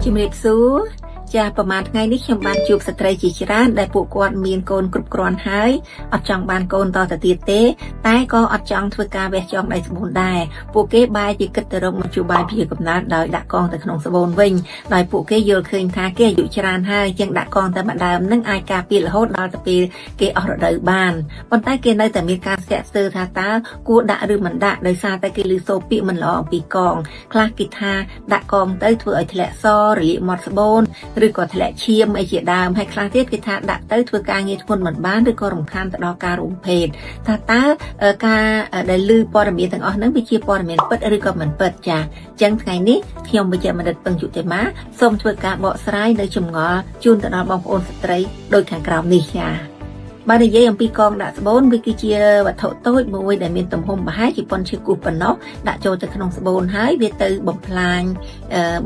ជំរាបសួរចាប្រហែលថ្ងៃនេះខ្ញុំបានជួបស្ត្រីជាច្រើនដែលពួកគាត់មានកូនគ្រប់គ្រាន់ហើយអត់ចង់បានកូនតទៅទៀតទេតែក៏អត់ចង់ធ្វើការវះចងដៃស្បូនដែរពួកគេបែរជាគិតទៅរកមធ្យោបាយព្យាកំណត់ដោយដាក់កងទៅក្នុងស្បូនវិញដោយពួកគេយល់ឃើញថាគេអាយុច្រើនហើយជាងដាក់កងតែម្ដងនឹងអាចការពាររហូតដល់ទៅពេលគេអស់រដូវបានប៉ុន្តែគេនៅតែមានការស្ទាក់ស្ទើរថាតើគួរដាក់ឬមិនដាក់ដោយសារតែគេឮសូរពាក្យមិនល្អអំពីកងខ្លះគេថាដាក់កងទៅធ្វើឲ្យធ្លាក់សរលាកមាត់ស្បូនឬក៏ធ្លាក់ឈាមអីជាដើមហើយខ្លះទៀតគេថាដាក់ទៅធ្វើការងារធ្ងន់មិនបានឬក៏រំខានទៅដល់ការរួមភេទថាតើការដែលឮព័ត៌មានទាំងអស់ហ្នឹងវាជាព័ត៌មានពិតឬក៏មិនពិតចាអញ្ចឹងថ្ងៃនេះខ្ញុំវិជ្ជបណ្ឌិតពឹងយុតិមាសូមធ្វើការបកស្រាយនៅចម្ងល់ជូនទៅដល់បងប្អូនស្ត្រីដូចខាងក្រោមនេះចាបើនិយាយអំពីកងដាក់ស្បូនវាគឺជាវត្ថុតូចមួយដែលមានទំហំប្រហែលជាប៉ុនឈើគូសប៉ុណ្ណោះដាក់ចូលទៅក្នុងស្បូនហើយវាទៅបំផ្លាញ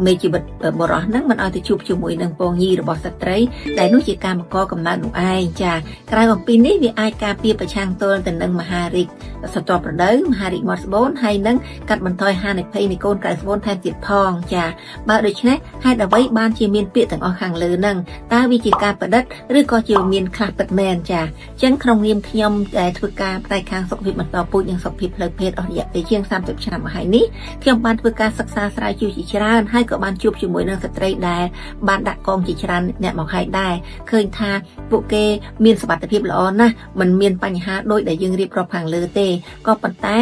មេជីវិតបរិសុទ្ធហ្នឹងមិនឲ្យទៅជួបជាមួយនឹងពងញីរបស់ស្ត្រីដែលនោះជាកម្មករកំណើតនោះឯងចាក្រៅអំពីនេះវាអាចការពារប្រឆាំងទល់ទៅនឹងមហារីកសតវរដូវមហារីកមាត់ស្បូនហើយនឹងកាត់បន្ថយហានិភ័យនៃកូនក្រៅស្បូនថែមទៀតផងចាបើដូច្នេះហេតុអ្វីបានជាមានពាក្យទាំងអស់ខាងលើហ្នឹងតើវាជាការប្រឌិតឬក៏ជាមានខ្លះពិតមែនចាចឹងក្នុងនាមខ្ញុំដែលធ្វើការផ្នែកខាងសុខភាពបន្តពូជនិងសុខភាពផ្លូវភេទអស់រយៈពេលជាង30ឆ្នាំមកហើយនេះខ្ញុំបានធ្វើការសិក្សាស្រាវជ្រាវជាច្រើនហើយក៏បានជួបជាមួយនឹងស្ត្រីដែលបានដាក់កងជាច្រើនអ្នកមកហើយដែរឃើញថាពួកគេមានសមត្ថភាពល្អណាស់មិនមានបញ្ហាដូចដែលយើងរៀបរាប់ខាងលើទេក៏ប៉ុន្តែ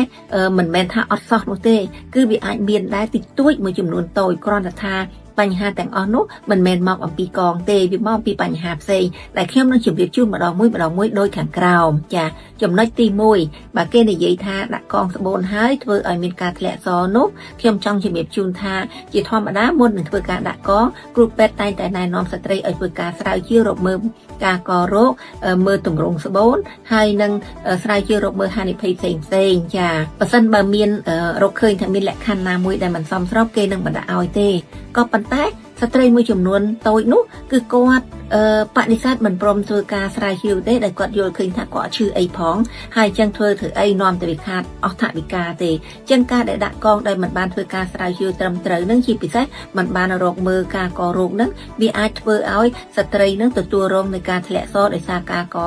មិនមែនថាអត់សោះនោះទេគឺវាអាចមានដែរតិចតួចមួយចំនួនតូចគ្រាន់តែថាបញ្ហាទាំងអស់នោះមិនមែនមកអំពីកងទេវាមកពីបញ្ហាផ្សេងដែលខ្ញុំនឹងជម្រាបជូនម្ដងមួយដោយខាងក្រោមចាចំណុចទី1បើគេនិយាយថាដាក់កងស្បូនហើយធ្វើឲ្យមានការធ្លាក់សនោះខ្ញុំចង់ជម្រាបជូនថាជាធម្មតាមុននឹងធ្វើការដាក់កងគ្រូពេទ្យតែងតែណែនាំស្ត្រីឲ្យធ្វើការស្រាវជ្រាវរកមើលការករោគមើលទម្រង់ស្បូនហើយនឹងស្រាវជ្រាវរកមើលហានិភ័យផ្សេងចាបើសិនបើមានរកឃើញថាមានលក្ខខណ្ឌណាមួយដែលមិនសមស្របគេនឹងបណ្ដាក់ឲ្យទេក៏ប៉ុន្តែស្ត្រីមួយចំនួនតូចនោះគឺគាត់បដិសេធមិនព្រមធ្វើការស្រាវជ្រាវទេដែលគាត់យល់ឃើញថាគាត់ឈឺអីផងហើយអញ្ចឹងធ្វើអីនាំទៅវាខាតអស់ថវិកាទេអញ្ចឹងការដែលដាក់កងដែលមិនបានធ្វើការស្រាវជ្រាវត្រឹមត្រូវនឹងជាពិសេសមិនបានរកមើលការករោគនឹងវាអាចធ្វើឲ្យស្ត្រីនឹងទទួលរងនៃការធ្លាក់សរដោយសារការក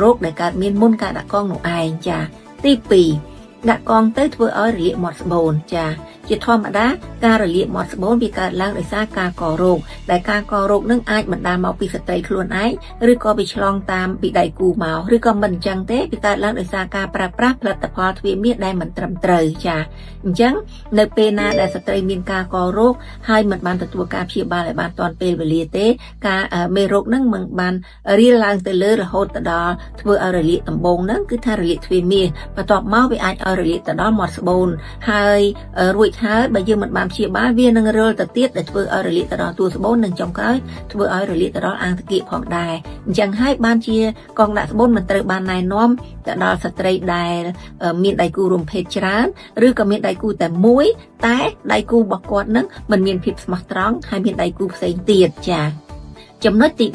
រោគដែលកើតមានមុនការដាក់កងនោះឯងចាទី2ដាក់កងទៅធ្វើឲ្យរលាកមាត់ស្បូនចាជាធម្មតាការរលាកមាត់ស្បូនវាកើតឡើងដោយសារការករោគដែលការករោគនឹងអាចបណ្ដាលមកពីស្ត្រីខ្លួនឯងឬក៏វាឆ្លងតាមពីដៃគូមកឬក៏មិនអញ្ចឹងទេវាកើតឡើងដោយសារការប្រើប្រាស់ផលិតផលទ្វារមាសដែលមិនត្រឹមត្រូវចាអញ្ចឹងនៅពេលណាដែលស្ត្រីមានការករោគហើយមិនបានទទួលការព្យាបាលឲ្យបានទាន់ពេលវេលាទេការមេរោគនឹងមិនបានរាលឡើងទៅលើរហូតទៅដល់ធ្វើឲ្យរលាកដំបូងហ្នឹងគឺថារលាកទ្វារមាសបន្ទាប់មកវាអាចឲ្យរលាកទៅដល់មាត់ស្បូនហើយរួចហើយបើយើងមិនបានព្យាបាលវានឹងរិលទៅទៀតដែលធ្វើឲ្យរលាកទៅដល់តួស្បូននិងចុងក្រោយធ្វើឲ្យរលាកទៅដល់អាងតាគៀកផងដែរអញ្ចឹងហើយបានជាកងដាក់ស្បូនមិនត្រូវបានណែនាំទៅដល់ស្ត្រីដែលមានដៃគូរួមភេទច្រើនឬក៏មានដៃគូតែមួយតែដៃគូរបស់គាត់នឹងមិនមានភាពស្មោះត្រង់ហើយមានដៃគូផ្សេងទៀតចាចំណុចទី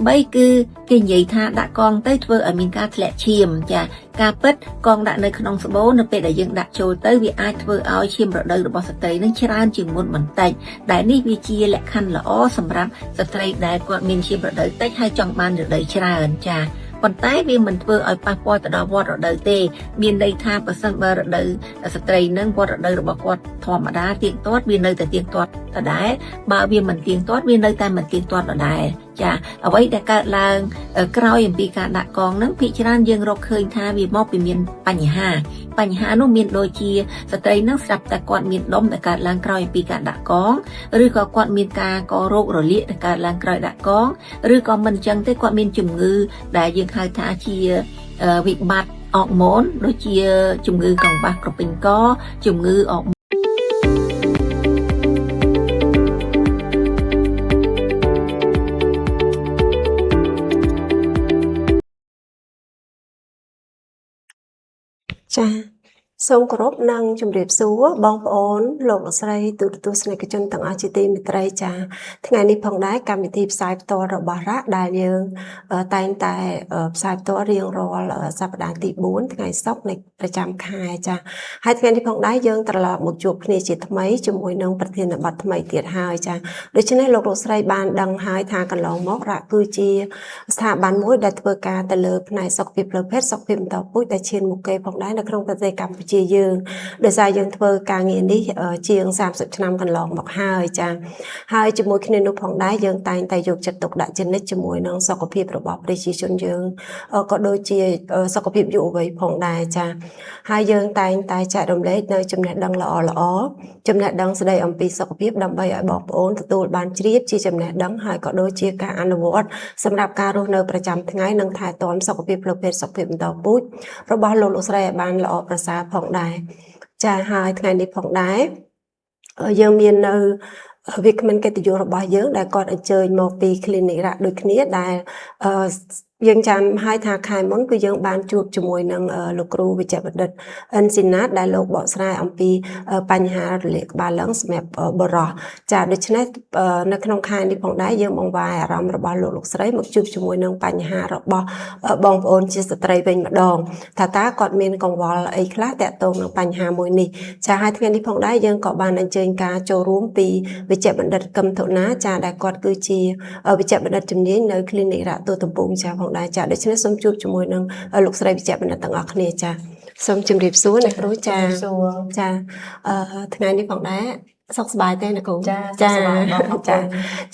3គឺគេនិយាយថាដាក់កងទៅធ្វើឲ្យមានការធ្លាក់ឈាមចាការពិតកងដាក់នៅក្នុងស្បូននៅពេលដែលយើងដាក់ចូលទៅវាអាចធ្វើឲ្យឈាមរដូវរបស់ស្ត្រីនឹងច្រើនជាងមុនបន្តិចដែលនេះវាជាលក្ខខណ្ឌល្អសម្រាប់ស្ត្រីដែលគាត់មានឈាមរដូវតិចហើយចង់បានរដូវច្រើនចាប៉ុន្តែវាមិនធ្វើឲ្យប៉ះពាល់ទៅដល់វដ្តរដូវទេមានន័យថាបើសិនបើរដូវស្ត្រីនឹងវដ្តរដូវរបស់គាត់ធម្មតាទៀងទាត់វានៅតែទៀងទាត់ដដែលបើវាមិនទៀងទាត់វានៅតែមិនទៀងទាត់ដដែលចាអ្វីដែលកើតឡើងក្រោយអំពីការដាក់កងហ្នឹងភាគច្រើនយើងរកឃើញថាវាមកពីមានបញ្ហានោះមានដូចជាស្ត្រីនឹងស្រាប់តែគាត់មានដុំដែលកើតឡើងក្រោយអំពីការដាក់កងឬក៏គាត់មានការករោគរលាកដែលកើតឡើងក្រោយដាក់កងឬក៏មិនអញ្ចឹងទេគាត់មានជំងឺដែលយើងហៅថាជាវិបត្តិអរម៉ូនដូចជាជំងឺកង្វះក្រពេញកជំងឺអរចាស សូមគោរពនិងជម្រាបសួរបងប្អូនលោកលោកស្រីទូរទស្សនិកជនទាំងអស់ជាទីមេត្រីចាថ្ងៃនេះផងដែរកម្មវិធីផ្សាយផ្ទាល់របស់រ៉ាដែលយើងតែងតែផ្សាយផ្ទាល់រៀងរាល់សប្តាហ៍ទី4ថ្ងៃសុក្រនៃប្រចាំខែចាហើយថ្ងៃនេះផងដែរយើងត្រឡប់មកជួបគ្នាជាថ្មីជាមួយនឹងប្រធានបទថ្មីទៀតហើយចាដូច្នេះលោកលោកស្រីបានដឹងហើយថាកន្លងមករ៉ាគឺជាស្ថាប័នមួយដែលធ្វើការទៅលើផ្នែកសុខភាពផ្លូវភេទសុខភាពបន្តពូជដែលឈានមុខគេផងដែរនៅក្នុងប្រទេសកម្ពុជាយើងដោយសារយើងធ្វើការងារនេះជាង30ឆ្នាំកន្លងមកហើយចាហើយជាមួយគ្នានោះផងដែរយើងតែងតែយកចិត្តទុកដាក់ជានិច្ចជាមួយនឹងសុខភាពរបស់ប្រជាជនយើងក៏ដូចជាសុខភាពយុវវ័យផងដែរចាហើយយើងតែងតែចែករំលែកនៅចំណេះដឹងល្អៗចំណេះដឹងស្ដីអំពីសុខភាពដើម្បីឲ្យបងប្អូនទទួលបានជ្រាបជាចំណេះដឹងហើយក៏ដូចជាការអនុវត្តសម្រាប់ការរស់នៅប្រចាំថ្ងៃនិងថែទាំសុខភាពផ្លូវភេទសុខភាពបន្តពូជរបស់លោកលោកស្រីឲ្យបានល្អប្រសើរផងដែរចាហើយថ្ងៃនេះផងដែរយើងមាននៅវាគ្មិនកិត្តិយសរបស់យើងដែលគាត់អញ្ជើញមកពី clinic រ៉ាដូចគ្នាដែលយើងចាំឲ្យថាខែមុនគឺយើងបានជួបជាមួយនឹងលោកគ្រូវិជ្ជបណ្ឌិតអិនស៊ីណាតដែលលោកបកស្រាយអំពីបញ្ហារលាកក្បាលឡើងសម្រាប់បុរសចាដូច្នេះនៅក្នុងខែនេះផងដែរយើងបង្វែរអារម្មណ៍របស់លោកស្រីមកជួបជាមួយនឹងបញ្ហារបស់បងប្អូនជាស្ត្រីវិញម្ដងថាតើគាត់មានកង្វល់អីខ្លះតាក់ទងនឹងបញ្ហាមួយនេះចាហើយថ្ងៃនេះផងដែរយើងក៏បានអញ្ជើញការចូលរួមពីវិជ្ជបណ្ឌិតកឹមធុណាចាដែលគាត់គឺជាវិជ្ជបណ្ឌិតជំនាញនៅ clinic រ៉ាទូទំពូងចាផងដែរចាដូច្នេះសូមជួបជាមួយនឹងលោកស្រីវិជ្ជបណ្ឌិតទាំងអស់គ្នាចាសូមជម្រាបសួរអ្នកគ្រូចាចាថ្ងៃនេះផងដែរសុខសប្បាយទេអ្នកគ្រូចាសុខសប្បាយបងចា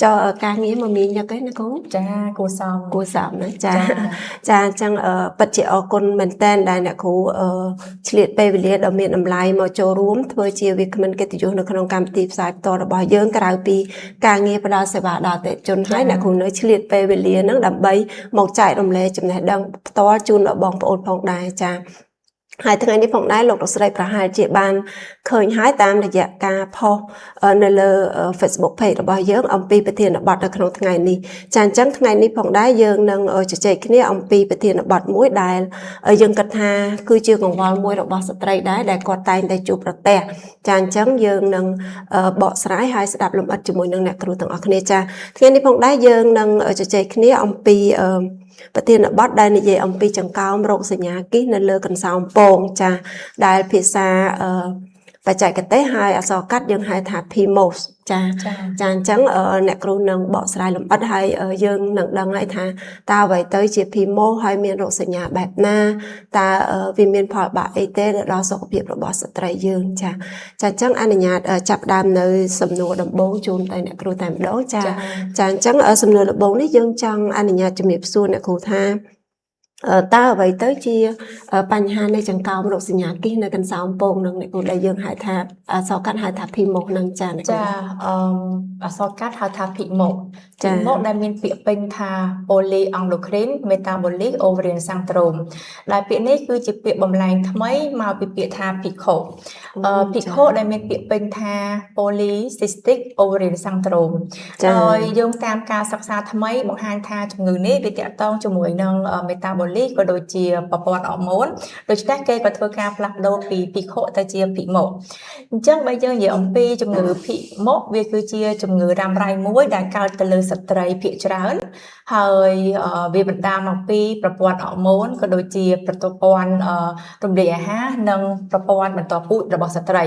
ចុះការងារមកមានយ៉ាងទេអ្នកគ្រូចាគួរសមណាចាអញ្ចឹងពិតជាអរគុណមែនតើដែលអ្នកគ្រូឆ្លៀតពេលវេលាដ៏មានតម្លៃមកចូលរួមធ្វើជាវាគ្មិនកិត្តិយសនៅក្នុងកម្មវិធីផ្សាយផ្ទាល់របស់យើងក្រៅពីការងារផ្ដល់សេវាដល់អតិថិជនហើយអ្នកគ្រូនៅឆ្លៀតពេលវេលាហ្នឹងដើម្បីមកចែករំលែកចំណេះដឹងផ្ទាល់ជូនដល់បងប្អូនផងដែរចាហើយថ្ងៃនេះផងដែរលោកលោកស្រីប្រហែលជាបានឃើញហើយតាមរយៈការផុសនៅលើ Facebook page របស់យើងអំពីប្រធានបទនៅក្នុងថ្ងៃនេះចាអញ្ចឹងថ្ងៃនេះផងដែរយើងនឹងជជែកគ្នាអំពីប្រធានបទមួយដែលយើងគិតថាគឺជាកង្វល់មួយរបស់ស្ត្រីដែរដែលគាត់តែងតែជួបប្រទះចាអញ្ចឹងយើងនឹងបកស្រាយហើយស្ដាប់លម្អិតជាមួយនឹងអ្នកគ្រូទាំងអស់គ្នាចាថ្ងៃនេះផងដែរយើងនឹងជជែកគ្នាអំពីប្រធានបទដែលនិយាយអំពីចង្កោមរោគសញ្ញាគិសនៅលើកន្សោមពងចាដែលភាសាបច្ចេកទេសហើយអក្សរកាត់យើងហៅថា PMOS ចាអញ្ចឹងអ្នកគ្រូនឹងបកស្រាយលម្អិតហើយយើងនឹងដឹងហើយថាតើអ្វីទៅជា PMOS ហើយមានរោគសញ្ញាបែបណាតើវាមានផលបាក់អីទេដល់សុខភាពរបស់ស្ត្រីយើងចាអញ្ចឹងអនុញ្ញាតចាប់ផ្ដើមនៅសំណួរដំបូងជូនទៅអ្នកគ្រូតែម្ដងចាអញ្ចឹងសំណួរដំបូងនេះយើងចង់អនុញ្ញាតជំរាបសួរអ្នកគ្រូថាតើអ្វីទៅជាបញ្ហានៃចង្កោមរោគសញ្ញាគិសនៅកន្សោមពងនឹងអ្នកគ្រូដែលយើងហៅថាអក្សរកាត់ហៅថា PMOS នឹងចាអក្សរកាត់ហៅថា PMOS ដែលមានពាក្យពេញថា Polyendocrine Metabolic Ovarian Syndrome ដែលពាក្យនេះគឺជាពាក្យបំលែងថ្មីមកពីពាក្យថា PCOS ដែលមានពាក្យពេញថា Polycystic Ovarian Syndrome ហើយយោងតាមការសិក្សាថ្មីបង្ហាញថាជំងឺនេះវាទាក់ទងជាមួយនឹង metabolic ក៏ដូចជាប្រព័ន្ធហូម៉ូនដូច្នេះគេក៏ធ្វើការផ្លាស់ប្ដូរពី PCOS ទៅជា PMOS អញ្ចឹងបើយើងនិយាយអំពីជំងឺ PMOS វាគឺជាជំងឺរ៉ាំរ៉ៃមួយដែលកើតទៅលើស្ត្រីភាគច្រើនហើយវាបណ្ដាលមកពីប្រព័ន្ធហូម៉ូនក៏ដូចជាប្រព័ន្ធរំលាយអាហារនិងប្រព័ន្ធបន្តពូជរបស់ស្ត្រី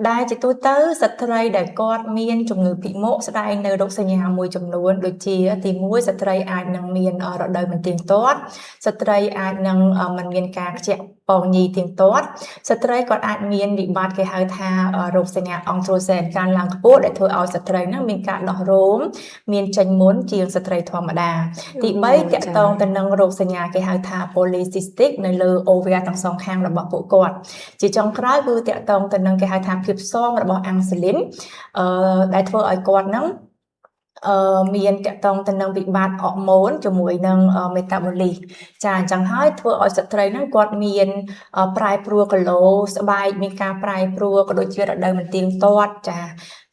ដែលជាទូទៅស្ត្រីដែលគាត់មានជំងឺ PMOS ស្ដែងនៅរោគសញ្ញាមួយចំនួនដូចជាទី1ស្ត្រីអាចនឹងមានរដូវមិនទៀងទាត់ស្ត្រីអាចនឹងមិនមានការខ្ជាក់ពងញីទៀងទាត់ស្ត្រីគាត់អាចមានវិបត្តិគេហៅថារោគសញ្ញាអង់ត្រូសែនកើនឡើងខ្ពស់ដែលធ្វើឲ្យស្ត្រីហ្នឹងមានការដោះរោមមានចេញមុនជាងស្ត្រីធម្មតាទី3តកតងទៅនឹងរោគសញ្ញាគេហៅថា polycystic នៅលើ ovary ទាំងសងខាងរបស់ពួកគាត់ជាចុងក្រោយគឺតកតងទៅនឹងគេហៅថាភាពផ្សងរបស់អាំងស៊ីលីនដែលធ្វើឲ្យគាត់ហ្នឹងមានតកតងទៅនឹងវិបត្តិហូម៉ូនជាមួយនឹង metabolic ចាអញ្ចឹងហើយធ្វើឲ្យស្ត្រីហ្នឹងគាត់មានប្រែប្រួលគីឡូស្បែកមានការប្រែប្រួលក៏ដូចជារដូវមិនទៀងទាត់ចា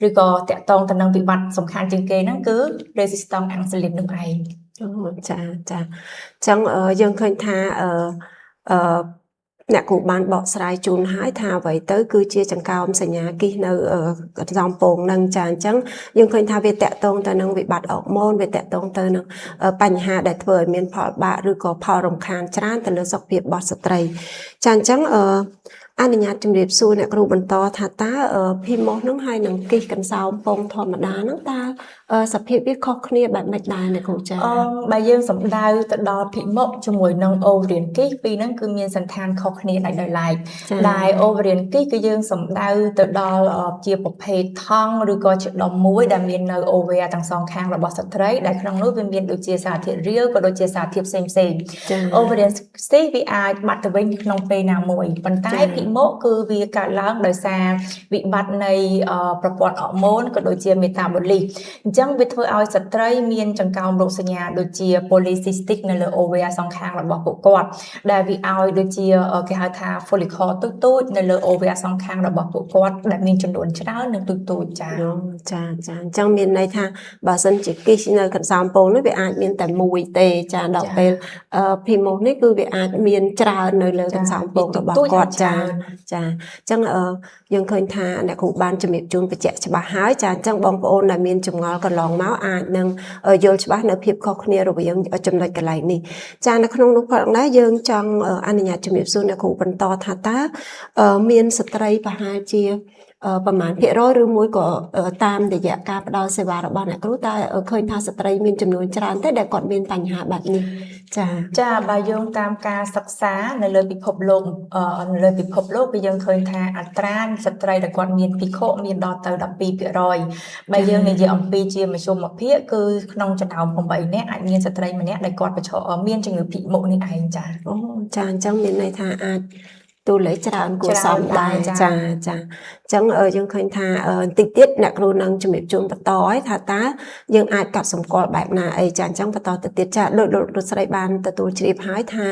ឬក៏តកតងទៅនឹងវិបត្តិសំខាន់ជាងគេហ្នឹងគឺ resistant insulin នោះឯងចាអញ្ចឹងយើងឃើញថា អ្នកគ្រូបានបកស្រាយជូនហើយថាអ្វីទៅគឺជាចង្កោមសញ្ញាគិះនៅសំពងនឹងចាអញ្ចឹងយើងឃើញថាវាតកតងទៅនឹងវិបត្តិអរម៉ូនវាតកតងទៅនឹងបញ្ហាដែលធ្វើឲ្យមានផលបាក់ឬក៏ផលរំខានច្រើនទៅលើសុខភាពរបស់ស្ត្រីចាអញ្ចឹងអនុញ្ញាតជំរាបសួរអ្នកគ្រូបន្តថាតើភីម៉ូសនឹងហើយនឹងគិះកន្សោមពងធម្មតានឹងតើសភាពវាខុសគ្នាបែបម៉េចដែរអ្នកគ្រូចាបើយើងសំដៅទៅដល់ភីម៉ូសជាមួយនឹងអូវរៀនគិះពីរហ្នឹងគឺមានសន្តានខុសគ្នាដាច់ដោយឡែកដែលអូវរៀនគិះគឺយើងសំដៅទៅដល់ជាប្រភេទថង់ឬក៏ជាដុំមួយដែលមាននៅអូវែទាំងសងខាងរបស់ស្ត្រីដែលក្នុងនោះវាមានដូចជាសារធាតុរាវក៏ដូចជាសារធាតុផ្សេងអូវរៀនគិះវាអាចបាត់ទៅវិញក្នុងពេលណាមួយប៉ុន្តែភីម៉ូសគឺវាកើតឡើងដោយសារវិបត្តិនៃប្រព័ន្ធអរម៉ូនក៏ដូចជាមេតាបូលីសអញ្ចឹងវាធ្វើឲ្យស្ត្រីមានចង្កោមរោគសញ្ញាដូចជា polycystic នៅលើអូវែសងខាងរបស់ពួកគាត់ដែលវាឲ្យដូចជាគេហៅថា follicle ទូចៗនៅលើអូវែសងខាងរបស់ពួកគាត់ដែលមានចំនួនច្រើននិងទូចៗចាចាអញ្ចឹងមានន័យថាបើសិនជាគិះនៅកន្សោមពងនេះវាអាចមានតែមួយទេចាដល់ពេលភីម៉ូសនេះគឺវាអាចមានច្រើននៅលើកន្សោមពងរបស់គាត់ចាអញ្ចឹងយើងឃើញថាអ្នកគ្រូបានជំរាបជូនបញ្ជាក់ច្បាស់ហើយចាអញ្ចឹងបងប្អូនដែលមានចម្ងល់កន្លងមកអាចនឹងយល់ច្បាស់នៅភាពខុសគ្នារវាងចំណុចកន្លែងនេះចានៅក្នុងនោះផងដែរយើងចង់អនុញ្ញាតជំរាបសួរអ្នកគ្រូបន្តថាតើមានស្ត្រីប្រហែលជាប្រមាណភាគរយឬមួយក៏តាមរយៈការផ្ដល់សេវារបស់អ្នកគ្រូតែឃើញថាស្ត្រីមានចំនួនច្រើនទេដែលគាត់មានបញ្ហាបែបនេះចាបើយោងតាមការសិក្សានៅលើពិភពលោកគឺយើងឃើញថាអត្រាស្ត្រីដែលគាត់មានភិក្ខុមានដល់ទៅ 12% បើយើងនិយាយអំពីជាមធ្យមភាគគឺក្នុងចំណោម8នាក់អាចមានស្ត្រីម្នាក់ដែលគាត់មានជំងឺភិក្ខុនេះឯងចាអូចាអញ្ចឹងមានន័យថាអាចទូលេខច្រើនគួរសមដែរចាអញ្ចឹងយើងឃើញថាបន្តិចទៀតអ្នកគ្រូនឹងជំរាបជូនបន្តឲ្យថាតើយើងអាចកាត់សម្គាល់បែបណាអីចាអញ្ចឹងបន្តទៅទៀតចាដូចលោកស្រីបានទទួលជ្រាបហើយថា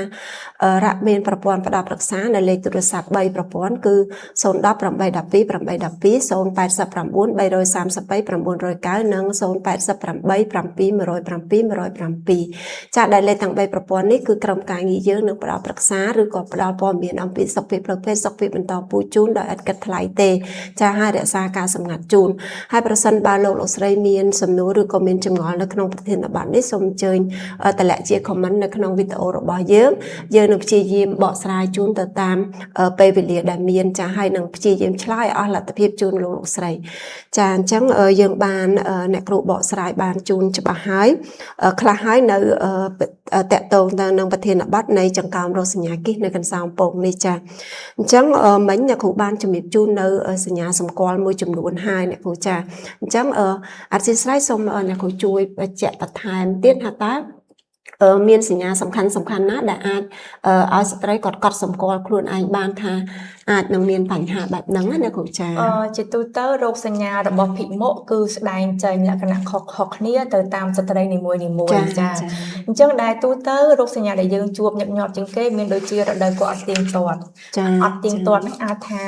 រ៉ាក់មានប្រព័ន្ធផ្ដល់ប្រឹក្សានៅលេខទូរស័ព្ទ3ប្រព័ន្ធគឺ010 812 812 089 333 909និង088 717 107 ចាដែលលេខទាំង3ប្រព័ន្ធនេះគឺក្រុមការងារយើងនឹងផ្ដល់ប្រឹក្សាឬក៏ផ្ដល់ព័ត៌មានអំពីសុខភាពផ្លូវភេទសុខភាពបន្តពូជជូនដោយឥតគិតថ្លៃទេចាហើយរក្សាការសម្ងាត់ជូនហើយប្រសិនបើលោកស្រីមានសំណួរឬក៏មានចម្ងល់នៅក្នុងប្រធានបទនេះសូមអញ្ជើញតម្លាក់ជា comment នៅក្នុងវីដេអូរបស់យើងនឹងព្យាយាមបកស្រាយជូនទៅតាមពេលវេលាដែលមានចាហើយនឹងព្យាយាមឆ្លើយអស់លទ្ធភាពជូនលោកស្រីចាអញ្ចឹងយើងបានអ្នកគ្រូបកស្រាយបានជូនច្បាស់ហើយខ្លះហើយនៅតកតងទៅនឹងប្រធានបទនៃចង្កោមរោគសញ្ញាគិះនៅកន្សោមពងនេះចាអញ្ចឹងមិញអ្នកគ្រូបានជំរាបជូននៅសញ្ញាសម្គាល់មួយចំនួនហើយអ្នកគ្រូចាអញ្ចឹងអធិស្ឋានសូមអ្នកគ្រូជួយបញ្ជាក់បន្ថែមទៀតថាតើមានសញ្ញាសំខាន់ណាដែលអាចឲ្យស្ត្រីគាត់កត់សម្គាល់ខ្លួនឯងបានថាអាចនឹងមានបញ្ហាបែបហ្នឹងណាគ្រូចាជាទូទៅរោគសញ្ញារបស់ភិក្ខុគឺស្ដែងចេញលក្ខណៈខុសគ្នាទៅតាមស្ត្រីនីមួយចាអញ្ចឹងដែលទូទៅរោគសញ្ញាដែលយើងជួបញឹកញាប់ជាងគេមានដូចជារដូវគាត់អត់ទៀងទាត់អត់ទៀងទាត់ហ្នឹងអាចថា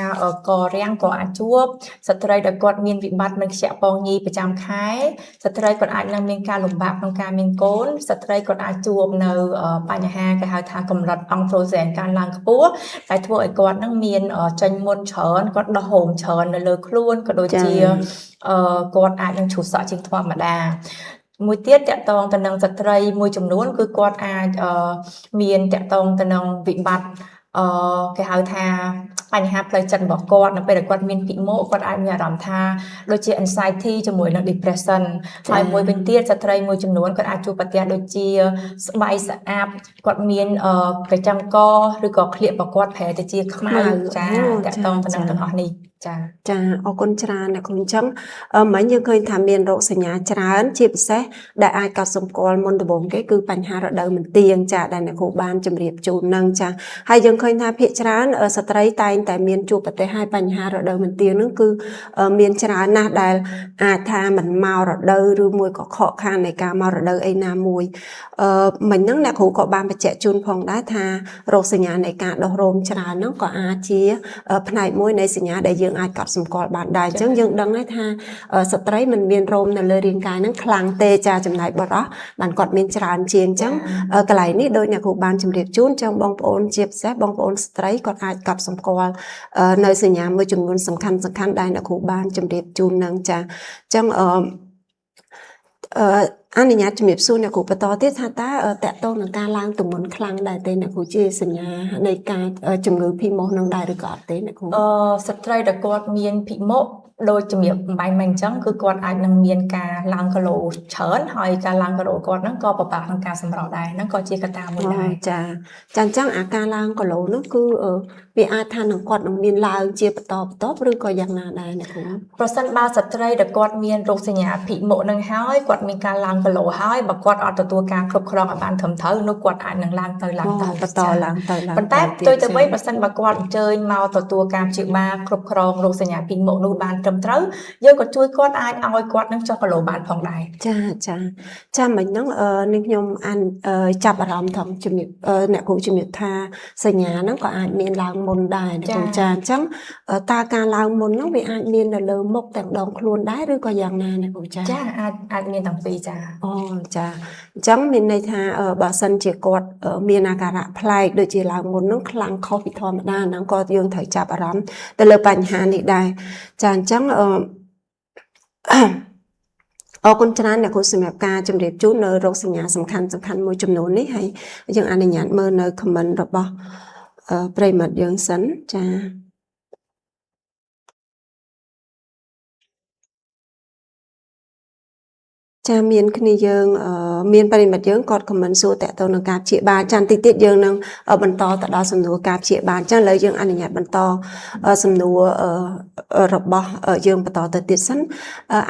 ករាំងក៏អាចជួបស្ត្រីដែលគាត់មានវិបត្តិនឹងខ្ជាក់ពងញីប្រចាំខែស្ត្រីគាត់អាចនឹងមានការលំបាកក្នុងការមានកូនស្ត្រីគាត់អាចជួបនៅបញ្ហាគេហៅថាកម្រិតអង់ត្រូហ្សែនកើនឡើងខ្ពស់ដែលធ្វើឲ្យគាត់នឹងមានចេញមុនច្រើនគាត់ដោះហូមច្រើននៅលើខ្លួនក៏ដូចជាគាត់អាចនឹងឈឺសក់ជាងធម្មតាមួយទៀតតកតងទៅនឹងស្ត្រីមួយចំនួនគឺគាត់អាចមានតកតងទៅនឹងវិបត្តិគេហៅថាបញ្ហាផ្លូវចិត្តរបស់គាត់នៅពេលដែលគាត់មានភិក្ខុគាត់អាចមានអារម្មណ៍ថាដូចជា anxiety ជាមួយនឹង depression ហើយមួយវិញទៀតស្ត្រីមួយចំនួនគាត់អាចជួបប្រទះដូចជាស្បែកស្អាប់គាត់មានកញ្ចឹងកឬក៏ក្លៀកប្រគាត់ប្រែទៅជាខ្មៅចាតកតងទៅនឹងទាំងអស់នេះចាអរគុណច្រើនអ្នកគ្រូអញ្ចឹងមិញយើងឃើញថាមានរោគសញ្ញាច្រើនជាពិសេសដែលអាចកត់សម្គាល់មុនដំបូងគេគឺបញ្ហារដូវមន្ទៀងចាដែលអ្នកគ្រូបានជម្រាបជូននឹងចាហើយយើងឃើញថាភាគច្រើនស្ត្រីតែង តែមានជួបប្រទេសហើយបញ្ហារដូវមិនទៀងហ្នឹងគឺមានច្រើនណាស់ដែលអាចថាមិនមករដូវឬមួយក៏ខកខាននៃការមករដូវអីណាមួយមិញហ្នឹងអ្នកគ្រូក៏បានបញ្ជាក់ជូនផងដែរថារោគសញ្ញានៃការដុះរោមច្រើនហ្នឹងក៏អាចជាផ្នែកមួយនៃសញ្ញាដែលយើងអាចកត់សម្គាល់បានដែរអញ្ចឹងយើងដឹងហើយថាស្ត្រីមិនមានរោមនៅលើរាងកាយហ្នឹងខ្លាំងទេចាចំណែកបុរសបានគាត់មានច្រើនជាងអញ្ចឹងកន្លែងនេះដោយអ្នកគ្រូបានជម្រាបជូនចឹងបងប្អូនជាពិសេសបងប្អូនស្ត្រីគាត់អាចកត់សម្គាល់នៅសញ្ញាមួយចំនួនសំខាន់ដែលអ្នកគ្រូបានជម្រាបជូននឹងចាអញ្ចឹងអនុញ្ញាតជំរាបសួរអ្នកគ្រូបន្តទៀតថាតើតកតងនឹងការឡើងទម្ងន់ខ្លាំងដែរទេអ្នកគ្រូជាសញ្ញានៃការជំងឺភីម៉ូសនឹងដែរឬក៏អត់ទេអ្នកគ្រូស្ត្រីដែលគាត់មានភីម៉ូសដោយជំរាបបំបញ្ញមកអញ្ចឹងគឺគាត់អាចនឹងមានការឡើងគីឡូច្រើនហើយការឡើងគីឡូគាត់ហ្នឹងក៏ពិបាកក្នុងការសម្រស់ដែរហ្នឹងក៏ជាកត្តាមួយដែរចាអញ្ចឹងអាការឡើងគីឡូនោះគឺវាអាចថានឹងគាត់នឹងមានឡើងជាបន្តឬក៏យ៉ាងណាដែរអ្នកគ្រូប្រសិនបើស្ត្រីដែលគាត់មានរោគសញ្ញាភីម៉ូសនឹងហើយគាត់មានការឡើងគីឡូហើយបើគាត់អត់ទទួលការគ្រប់គ្រងឲ្យបានត្រឹមត្រូវនោះគាត់អាចនឹងឡើងទៅបន្តឡើងទៅប៉ុន្តែផ្ទុយទៅវិញប្រសិនបើគាត់អញ្ជើញមកទទួលការព្យាបាលគ្រប់គ្រងរោគសញ្ញាភីម៉ូសនោះបានត្រឹមត្រូវយើងក៏ជួយគាត់អាចឲ្យគាត់នឹងចុះគីឡូបានផងដែរចាមិញហ្នឹងនេះខ្ញុំចាប់អារម្មណ៍ថងជំរាបអ្នកគ្រូជំរាបថាសញ្ញាហ្នឹងក៏អាចមានឡើងមុនដែរអ្នកគ្រូចាអញ្ចឹងតើការឡើងមុនហ្នឹងវាអាចមាននៅលើមុខទាំងដងខ្លួនដែរឬក៏យ៉ាងណាអ្នកគ្រូចាអាចមានទាំងពីរចាអូចាអញ្ចឹងមានន័យថាបើសិនជាគាត់មានអាការៈប្លែកដូចជាឡើងមុនហ្នឹងខ្លាំងខុសពីធម្មតាហ្នឹងក៏យើងត្រូវចាប់អារម្មណ៍ទៅលើបញ្ហានេះដែរចាអញ្ចឹងអរគុណច្រើនអ្នកគ្រូសម្រាប់ការជម្រាបជូននៅរោគសញ្ញាសំខាន់មួយចំនួននេះហើយយើងអនុញ្ញាតមើលនៅ comment របស់ប្រិមត្តយើងសិនចាមានគ្នាយើងមានប្រិមិត្តយើងគាត់ខមមិនសួរតទៅនឹងការព្យាបាលចាន់តិចទៀតយើងនឹងបន្តទៅដល់សំណួរការព្យាបាលចាឥឡូវយើងអនុញ្ញាតបន្តសំណួររបស់យើងបន្តទៅទៀតសិន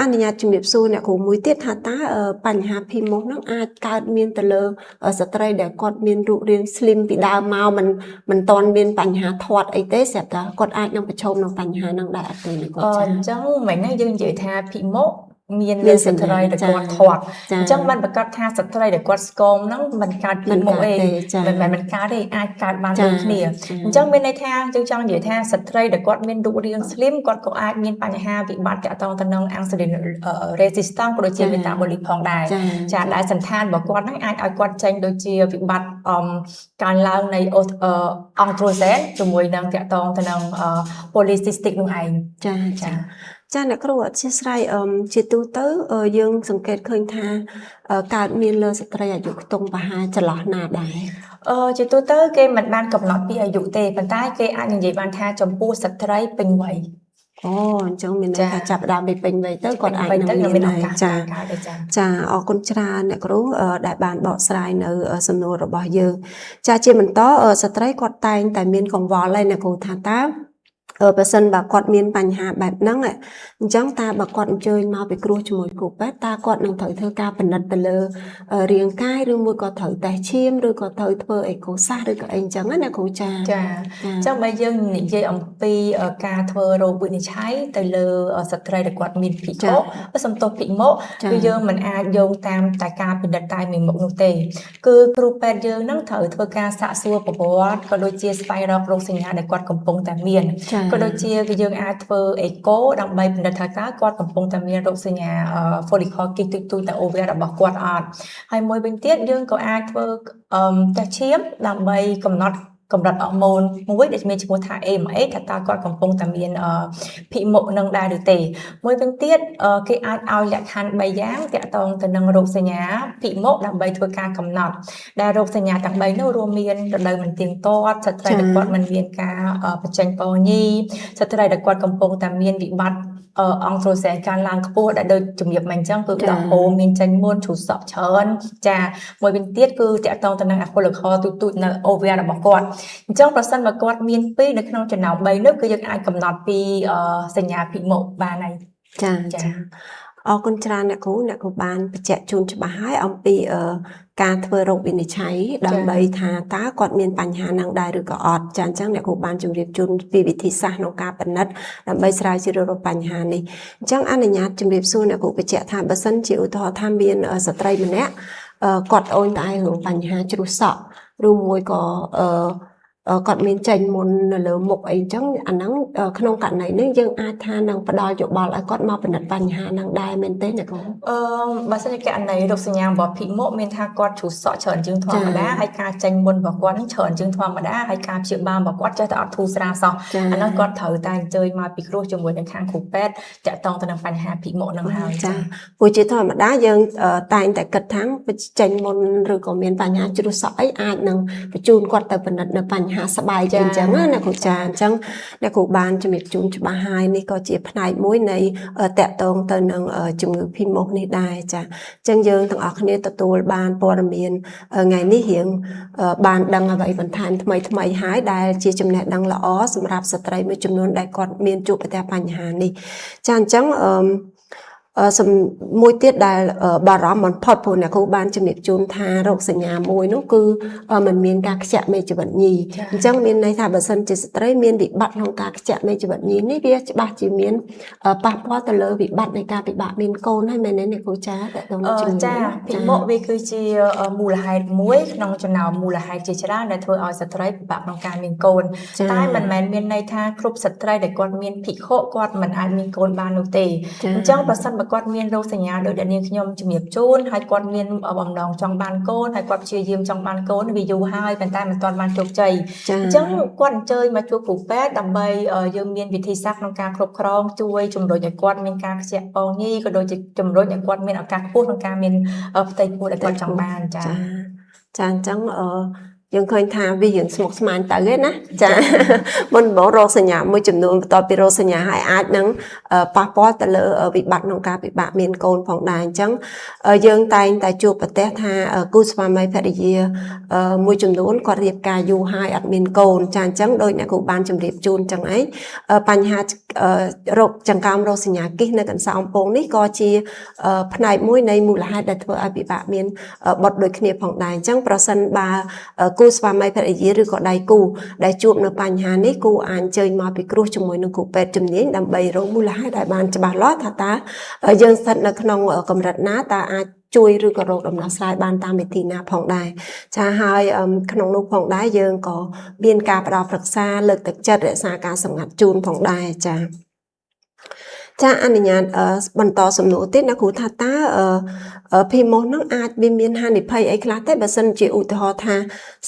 អនុញ្ញាតជំរាបសួរអ្នកគ្រូមួយទៀតថាតើបញ្ហាភីម៉ូសនឹងអាចកើតមានទៅលើស្ត្រីដែលគាត់មានរូបរាង slim ពីដើមមកមិនទាន់មានបញ្ហាធាត់អីទេស្រាប់តែគាត់អាចនឹងប្រឈមនឹងបញ្ហានឹងដែរអត់ទេគាត់ចាអញ្ចឹងមិញហ្នឹងយើងនិយាយថាភីម៉ូសមានលើស្ត្រីដែលគាត់ធាត់អញ្ចឹងมันប្រកាសថាស្ត្រីដែលគាត់ស្គមហ្នឹងมันកើតពីមុខអីមិនកើតទេអាចកើតបានដូចគ្នាអញ្ចឹងមានន័យថាយើងចង់និយាយថាស្ត្រីដែលគាត់មានរូបរាង slim គាត់ក៏អាចមានបញ្ហាវិបត្តិទាក់ទងទៅនឹង insulin resistance ក៏ដូចជា metabolic ផងដែរចាដែលសន្តានរបស់គាត់ហ្នឹងអាចឲ្យគាត់ចេញដូចជាវិបត្តិកើនឡើងនៃandrogen ជាមួយនឹងទាក់ទងទៅនឹង polycystic នោះឯងចាអ្នកគ្រូអធិស្ឋានជាទូទៅយើងសង្កេតឃើញថាកើតមានលើស្ត្រីអាយុខ្ទង់ប្រហែលចន្លោះណាដែរជាទូទៅគេមិនបានកំណត់ពីអាយុទេប៉ុន្តែគេអាចនិយាយបានថាចំពោះស្ត្រីពេញវ័យអូអញ្ចឹងមានន័យថាចាប់ដើមពីពេញវ័យទៅគាត់អាចនឹងមានឱកាសចាអរគុណច្រើនអ្នកគ្រូដែលបានបកស្រាយនៅសំណួររបស់យើងចាជាបន្តស្ត្រីគាត់តែងតែមានកង្វល់ហើយអ្នកគ្រូថាតើបើសិនបើគាត់មានបញ្ហាបែបហ្នឹងអញ្ចឹងតើបើគាត់អញ្ជើញមកពីគ្រូជាមួយគ្រូពេទ្យតើគាត់នឹងត្រូវធ្វើការពិនិត្យទៅលើរាងកាយឬមួយក៏ត្រូវតេស្តឈាមឬក៏ត្រូវធ្វើអេកូសាសឬក៏អីអញ្ចឹងណាគ្រូចាអញ្ចឹងបើយើងនិយាយអំពីការធ្វើរោគវិនិច្ឆ័យទៅលើស្ត្រីដែលគាត់មានភីម៉ូសំទោសភីម៉ូគឺយើងមិនអាចយោងតាមតែការពិនិត្យតែមួយមុខនោះទេគឺគ្រូពេទ្យយើងនឹងត្រូវធ្វើការសាកសួរប្រវត្តិក៏ដូចជាស្វែងរករោគសញ្ញាដែលគាត់កំពុងតែមានក៏ដូចជាយើងអាចធ្វើអេកូដើម្បីពិនិត្យថាតើគាត់កំពុងតែមានរោគសញ្ញា follicle គិសទូចៗតែ ovaria របស់គាត់អត់ហើយមួយវិញទៀតយើងក៏អាចធ្វើតេស្តឈាមដើម្បីកំណត់កម្រិតអរម៉ូនមួយដែលមានឈ្មោះថា AMH ថាតើគាត់កំពុងតែមានភីម៉ូនឹងដែរឬទេមួយវិញទៀតគេអាចឲ្យលក្ខខណ្ឌ3យ៉ាងទាក់ទងទៅនឹងរោគសញ្ញាភីម៉ូដើម្បីធ្វើការកំណត់ដែលរោគសញ្ញាទាំង3នោះរួមមានរដូវមិនទៀងទាត់ស្ត្រីដែលគាត់មិនមានការបញ្ចេញពណ៌ញីស្ត្រីដែលគាត់កំពុងតែមានវិបត្តិអង្គត្រូសែនការឡើងខ្ពស់ដែលដូចជំរាបមកអញ្ចឹងគឺដង្ហូរមានចេញមុនជ្រុះសក់ច្រើនចាមួយវិញទៀតគឺតាក់ទងទៅនឹង follicle ទូចៗនៅ ovaria របស់គាត់អញ្ចឹងប្រសិនបើគាត់មាន2នៅក្នុងចំណោម3នោះគឺយើងអាចកំណត់ពីសញ្ញាភីម៉ូបានហើយចា អរគុណច្រើនអ្នកគ្រូបានបញ្ជាក់ជូនច្បាស់ហើយអំពីការធ្វើរោគវិនិច្ឆ័យដើម្បីថាតើគាត់មានបញ្ហាហ្នឹងដែរឬក៏អត់ចាអញ្ចឹងអ្នកគ្រូបានជម្រាបជូនពីវិធីសាស្ត្រក្នុងការពិនិត្យដើម្បីស្រាវជ្រាវរកបញ្ហានេះអញ្ចឹងអនុញ្ញាតជម្រាបសួរអ្នកគ្រូបញ្ជាក់ថាបើសិនជាឧទាហរណ៍ថាមានស្ត្រីម្នាក់គាត់អូនតែរកបញ្ហាជ្រុះសក់ឬមួយក៏គាត់មានចេញមុននៅលើមុខអីអញ្ចឹងអាហ្នឹងក្នុងករណីនេះយើងអាចថានឹងផ្ដល់យោបល់ឲ្យគាត់មកពិនិត្យបញ្ហាហ្នឹងដែរមែនទេអ្នកគ្រូបើសិនជាករណីរោគសញ្ញារបស់ភិមុខមានថាគាត់ជ្រុះសក់ច្រើនជាងធម្មតាហើយការចេញមុនរបស់គាត់នឹងច្រើនជាងធម្មតាហើយការព្យាបាលរបស់គាត់ចេះតែអត់ធូរស្រាលសោះអាហ្នឹងគាត់ត្រូវតែអញ្ជើញមកពិគ្រោះជាមួយនឹងខាងគ្រូពេទ្យតាក់ទងទៅនឹងបញ្ហាភិមុខហ្នឹងហើយចាព្រោះជាធម្មតាយើងតែងតែគិតថាចេញមុនឬក៏មានបញ្ហាជ្រុះសក់អីអាចនឹងបញ្ជូនគាត់ទៅពិនិត្យនៅបញ្ហាស្បែកអញ្ចឹងណាអ្នកគ្រូចាអញ្ចឹងអ្នកគ្រូបានជំរាបជូនច្បាស់ហើយនេះក៏ជាផ្នែកមួយនៃតាក់ទងទៅនឹងជំងឺភិមុខនេះដែរចាអញ្ចឹងយើងទាំងអស់គ្នាទទួលបានព័ត៌មានថ្ងៃនេះរៀងបានដឹងអ្វីបន្ថែមថ្មីហើយដែលជាចំណេះដឹងល្អសម្រាប់ស្ត្រីមួយចំនួនដែលគាត់មានជួបប្រទះបញ្ហានេះចាអញ្ចឹងមួយទៀតដែលបារម្ភបំផុតព្រោះអ្នកគ្រូបានជំរាបជូនថារោគសញ្ញាមួយនោះគឺมันមានការខ្ជាក់មេជីវិតញីអញ្ចឹងមានន័យថាបើសិនជាស្ត្រីមានវិបត្តិក្នុងការខ្ជាក់មេជីវិតញីនេះវាច្បាស់ជាមានប៉ះពាល់ទៅលើវិបត្តិនៃការពិបាកមានកូនហើយមែនទេអ្នកគ្រូចាតើដល់ជំងឺចាភិមុខវាគឺជាមូលហេតុមួយក្នុងចំណោមមូលហេតុជាច្រើនដែលធ្វើឲ្យស្ត្រីពិបាកក្នុងការមានកូនតែមិនមែនមានន័យថាគ្រប់ស្ត្រីដែលគាត់មានភិក្ខុគាត់មិនអាចមានកូនបាននោះទេអញ្ចឹងបើសិនគាត់មានរោគសញ្ញាដូចដែលនាងខ្ញុំជំរាបជូនហើយគាត់មានបំណងចង់បានកូនហើយគាត់ព្យាយាមចង់បានកូនវាយូរហើយប៉ុន្តែមិនទាន់បានជោគជ័យអញ្ចឹងគាត់អញ្ជើញមកជួបគ្រូពេទ្យដើម្បីយើងមានវិធីសាស្ត្រក្នុងការគ្រប់គ្រងជួយជំរុញឲ្យគាត់មានការខ្ជាក់ពងញីក៏ដូចជាជំរុញឲ្យគាត់មានឱកាសខ្ពស់ក្នុងការមានផ្ទៃពោះដែលគាត់ចង់បានចាអញ្ចឹងយើងឃើញថាវាយើងស្មុគស្មាញទៅឯណាចាមុនបងរោគសញ្ញាមួយចំនួនបន្ទាប់ពីរោគសញ្ញាហើយអាចនឹងប៉ះពាល់ទៅលើវិបត្តិក្នុងការពិបាកមានកូនផងដែរអញ្ចឹងយើងតែងតែជួបប្រទះថាគូស្វាមីភរិយាមួយចំនួនគាត់រៀបការយូរហើយអត់មានកូនចាអញ្ចឹងដោយអ្នកគ្រូបានជម្រាបជូនអញ្ចឹងឯងបញ្ហារោគចង្កើមរោគសញ្ញាគិសនៅកន្សោមពងនេះក៏ជាផ្នែកមួយនៃមូលហេតុដែលធ្វើឲ្យពិបាកមានបុត្រដូចគ្នាផងដែរអញ្ចឹងប្រសិនបើគូស្វាមីភរិយាឬក៏ដៃគូដែលជួបនៅបញ្ហានេះគូអាចអញ្ជើញមកពិគ្រោះជាមួយនឹងគ្រូពេទ្យជំនាញដើម្បីរកមូលហេតុឲ្យបានច្បាស់លាស់ថាតើយើងស្ថិតនៅក្នុងកម្រិតណាតើអាចជួយឬក៏រកដំណោះស្រាយបានតាមវិធីណាផងដែរចាហើយក្នុងនោះផងដែរយើងក៏មានការផ្ដល់ប្រឹក្សាលើកទឹកចិត្តរក្សាការសម្ងាត់ជូនផងដែរចាអនុញ្ញាតបន្តសំណួរទៀតណាគ្រូថាតើភិមុខហ្នឹងអាចមានហានិភ័យអីខ្លះទេបើសិនជាឧទាហរណ៍ថា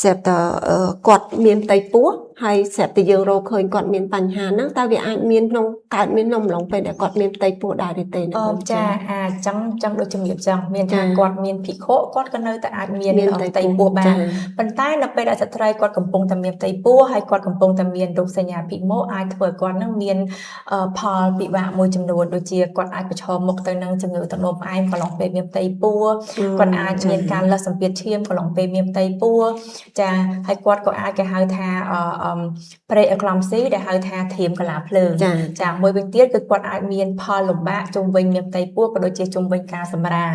ស្រាប់តែគាត់មានផ្ទៃពោះហើយស្រាប់តែយើងរកឃើញគាត់មានបញ្ហាហ្នឹងតើវាអាចមានកើតមានក្នុងអំឡុងពេលដែលគាត់មានផ្ទៃពោះដែរទេចាអាចចឹងដូចជំរាបចឹងមានថាគាត់មានភិក្ខុគាត់ក៏នៅតែអាចមានផ្ទៃពោះបានប៉ុន្តែនៅពេលដែលស្ត្រីគាត់កំពុងតែមានផ្ទៃពោះហើយគាត់កំពុងតែមានរោគសញ្ញាភិមុខអាចធ្វើឲ្យគាត់នឹងមានផលពិបាកមួយចំនួនដូចជាគាត់អាចប្រឈមមុខទៅនឹងជំងឺទឹកនោមផ្អែមកន្លងពេលមានផ្ទៃពោះគាត់អាចមានការលើសសម្ពាធឈាមកន្លងពេលមានផ្ទៃពោះចាហើយគាត់ក៏អាចគេហៅថាប្រេអក្លំស៊ីដែលហៅថាធៀមកលាភ្លើងចាមួយវិញទៀតគឺគាត់អាចមានផលលំបាកជុំវិញមានផ្ទៃពោះក៏ដូចជាជុំវិញការសម្រាល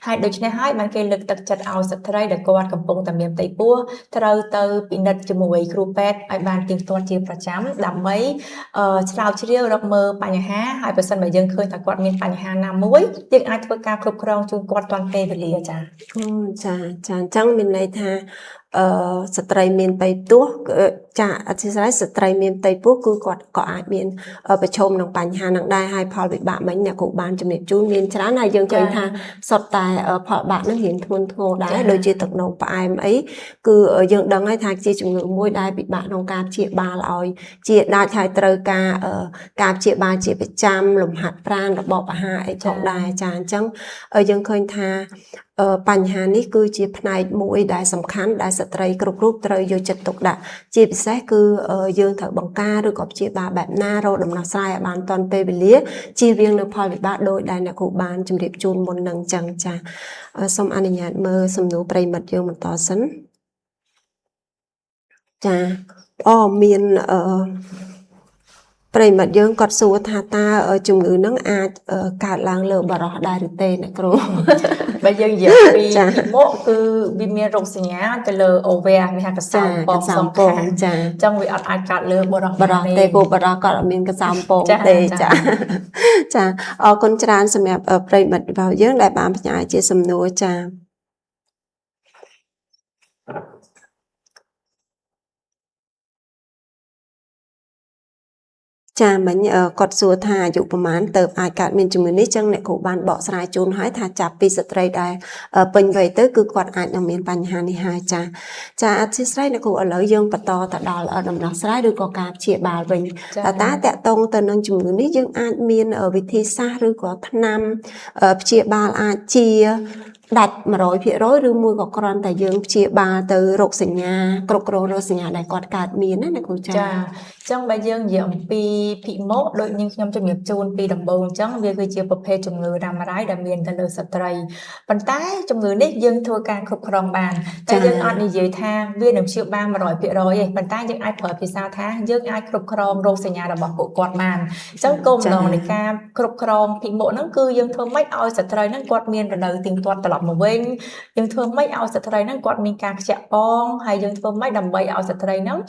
ហើយដូច្នេះហើយបានគេលើកទឹកចិត្តឲ្យស្ត្រីដែលគាត់កំពុងតែមានផ្ទៃពោះត្រូវទៅពិនិត្យជាមួយគ្រូពេទ្យឲ្យបានទៀងទាត់ជាប្រចាំដើម្បីស្រាវជ្រាវរកមើលបញ្ហាហើយបើសិនបើយើងឃើញថាគាត់មានបញ្ហាណាមួយយើងអាចធ្វើការគ្រប់គ្រងជូនគាត់ទាន់ពេលវេលាចាអញ្ចឹងមានន័យថាស្ត្រីមានផ្ទៃពោះចាអធិស្ឋានស្ត្រីមានផ្ទៃពោះគឺគាត់ក៏អាចមានប្រឈមនឹងបញ្ហានឹងដែរហើយផលវិបាកមិញអ្នកគ្រូបានជំរាបជូនមានច្រើនហើយយើងឃើញថាសុទ្ធតែផលវិបាកនឹងរៀងធ្ងន់ធ្ងរដែរដូចជាទឹកនោមផ្អែមអីគឺយើងដឹងហើយថាជាជំងឺមួយដែលពិបាកក្នុងការព្យាបាលឲ្យជាដាច់ហើយត្រូវការព្យាបាលជាប្រចាំលំហាត់ប្រាណរបបអាហារអីផងដែរចាអញ្ចឹងយើងឃើញថាបញ្ហានេះគឺជាផ្នែកមួយដែលសំខាន់ដែលស្ត្រីគ្រប់រូបត្រូវយកចិត្តទុកដាក់ជាពិសេសគឺយើងត្រូវបង្ការឬក៏ព្យាបាលបែបណារកដំណោះស្រាយឲ្យបានទាន់ពេលវេលាជៀសវាងនៅផលវិបាកដោយដែលអ្នកគ្រូបានជម្រាបជូនមុននឹងចឹងចាសូមអនុញ្ញាតមើលសំណួរប្រិមិត្តយើងបន្តសិនចាមាន ប្រិមត្តយើងគាត់សួរថាតើជំងឺហ្នឹងអាចកើតឡើងលើបរិសុទ្ធដែរឬទេអ្នកគ្រូ បើយើងនិយាយពី ចា ពីមកគឺវាមានរោគសញ្ញាទៅលើអូវែរមានហៅកសោ ចា ពង កសោ សង ពង ខាង ចា អញ្ចឹងវាអត់អាចកើតលើបុរស បរិសុទ្ធទេព្រោះបរិសុទ្ធគាត់អត់មានកសោពង ចា ទេ ចា ចា ចាអរគុណច្រើនសម្រាប់ប្រិមត្តរបស់យើងដែលបានផ្ញើជាសំណួរចា ចាមិញគាត់សួរថាអាយុប្រហែលទៅអាចកើតមានជំងឺនេះចឹងអ្នកគ្រូបានបកស្រាយជូនហើយថាចាប់ពីស្ត្រីដែលពេញវ័យទៅគឺគាត់អាចនឹងមានបញ្ហានេះហើយចាចាអធិស្ឋានអ្នកគ្រូឥឡូវយើងបន្តទៅដល់ដំណោះស្រាយឬក៏ការព្យាបាលវិញ ចា តើតកតងទៅនឹងជំងឺនេះយើងអាចមានវិធីសាស្ត្រឬក៏ថ្នាំព្យាបាលអាចជាដាច់ 100% ឬមួយក៏គ្រាន់តែយើងព្យាបាលទៅរោគសញ្ញាគ្រប់គ្រងរោគសញ្ញាដែលគាត់កើតមានណាអ្នកគ្រូចា ចាអញ្ចឹងបើយើងនិយាយអំពីភិមកដូចនាងខ្ញុំជំរាបជូនពីដំបូងអញ្ចឹងវាគឺជាប្រភេទជំងឺរ៉ាំរ៉ៃដែលមានទៅលើស្ត្រីប៉ុន្តែជំងឺនេះយើងធ្វើការគ្រប់គ្រងបានតែយើងអត់និយាយថាវានឹងព្យាបាល 100% ទេប៉ុន្តែយើងអាចប្រើភាសាថាយើងអាចគ្រប់គ្រងរោគសញ្ញារបស់ពួកគាត់បានអញ្ចឹងគោលបំណងនៃការគ្រប់គ្រងភិមកហ្នឹងគឺយើងធ្វើម៉េចឲ្យស្ត្រីហ្នឹងគាត់មានរដូវទៀងទាត់ត្រឡប់មកវិញយើងធ្វើម៉េចឲ្យស្ត្រីហ្នឹងគាត់មានការខ្ជាក់ពងហើយយើងធ្វើម៉េចដើម្បីឲ្យស្ត្រីហ្នឹង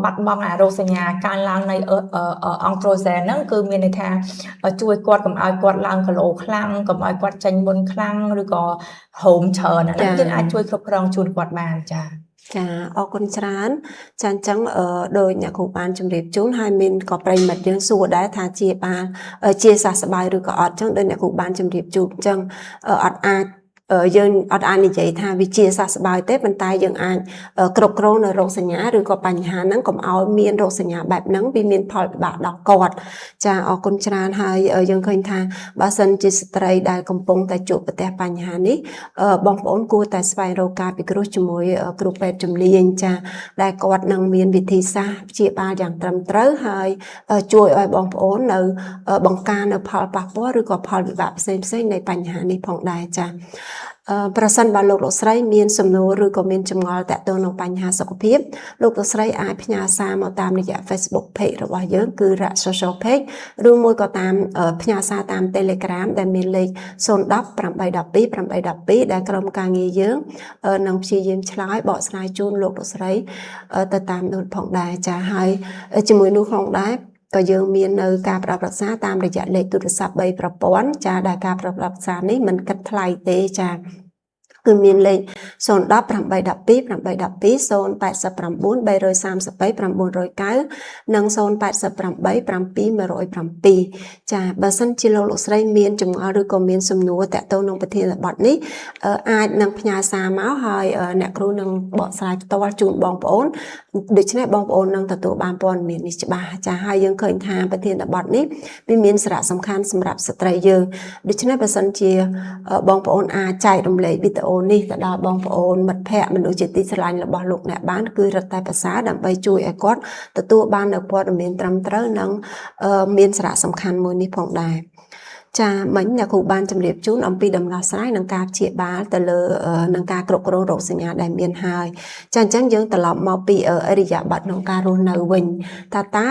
បាត់បង់អារោគសញ្ញាកើនឡើងនៃអង់ដ្រូសែនហ្នឹងគឺមានន័យថាជួយគាត់កុំឲ្យគាត់ឡើងគីឡូខ្លាំងកុំឲ្យគាត់ចេញមុនខ្លាំងឬក៏ហូមច្រើនអាហ្នឹងយើងអាចជួយគ្រប់គ្រងជូនគាត់បានចា ចាអរគុណច្រើនចាអញ្ចឹងដោយអ្នកគ្រូបានជម្រាបជូនហើយមានក៏ប្រិយមិត្តយើងសួរដែរថាជាបានជាសះស្បើយឬក៏អត់អញ្ចឹងដោយអ្នកគ្រូបានជម្រាបជូនអញ្ចឹងអត់អាចយើងអត់អាចនិយាយថាវាជាសះស្បើយទេប៉ុន្តែយើងអាចគ្រប់គ្រងនៅរោគសញ្ញាឬក៏បញ្ហាហ្នឹងកុំឲ្យមានរោគសញ្ញាបែបហ្នឹងវាមានផលវិបាកដល់គាត់ចាអរគុណច្រើនហើយយើងឃើញថាបើសិនជាស្ត្រីដែលកំពុងតែជួបប្រទះបញ្ហានេះបងប្អូនគួរតែស្វែងរកការពិគ្រោះជាមួយគ្រូពេទ្យជំនាញចាដែលគាត់នឹងមានវិធីសាស្ត្រព្យាបាលយ៉ាងត្រឹមត្រូវហើយជួយឲ្យបងប្អូននៅបង្ការនៅផលប៉ះពាល់ឬក៏ផលវិបាកផ្សេងៗនៃបញ្ហានេះផងដែរចាប្រសិនបើលោកលោកស្រីមានសំណួរឬក៏មានចម្ងល់តាក់ទងនឹងបញ្ហាសុខភាពលោកលោកស្រីអាចផ្ញើសារមកតាមរយៈ Facebook Page របស់យើងគឺ RAC Social Page ឬមួយក៏តាមផ្ញើសារតាម Telegram ដែលមានលេខ010 812 812ដែលក្រុមការងារយើងនឹងព្យាយាមឆ្លើយបកស្រាយជូនលោកលោកស្រីទៅតាមនោះផងដែរចាហើយជាមួយនោះផងដែរក៏យើងមាននៅការផ្ដល់ប្រឹក្សាតាមរយៈលេខទូរស័ព្ទ3ប្រព័ន្ធចាដែលការផ្ដល់ប្រឹក្សានេះមិនគិតថ្លៃទេចាគឺមានលេខ010 812 812 089 332 909និង088 7107ចាបើសិនជាលោកលោកស្រីមានចម្ងល់ឬក៏មានសំណួរតាក់ទងនឹងប្រធានបទនេះអាចនឹងផ្ញើសារមកហើយអ្នកគ្រូនឹងបកស្រាយផ្ទាល់ជូនបងប្អូនដូច្នេះបងប្អូននឹងទទួលបានព័ត៌មាននេះច្បាស់ចាហើយយើងឃើញថាប្រធានបទនេះវាមានសារៈសំខាន់សម្រាប់ស្ត្រីយើងដូច្នេះបើសិនជាបងប្អូនអាចចែករំលែកវីដេអូនេះទៅដល់បងប្អូនមិត្តភ័ក្តិមនុស្សជាទីស្រឡាញ់របស់លោកអ្នកបានគឺរឹតតែប្រសើរដើម្បីជួយឲ្យគាត់ទទួលបាននូវព័ត៌មានត្រឹមត្រូវនិងមានសារៈសំខាន់មួយនេះផងដែរចាមិញអ្នកគ្រូបានជម្រាបជូនអំពីដំណោះស្រាយនិងការព្យាបាលទៅលើនឹងការគ្រប់គ្រងរោគសញ្ញាដែលមានហើយចាអញ្ចឹងយើងត្រឡប់មកពីអរិយាប័ត្រក្នុងការរស់នៅវិញតើតា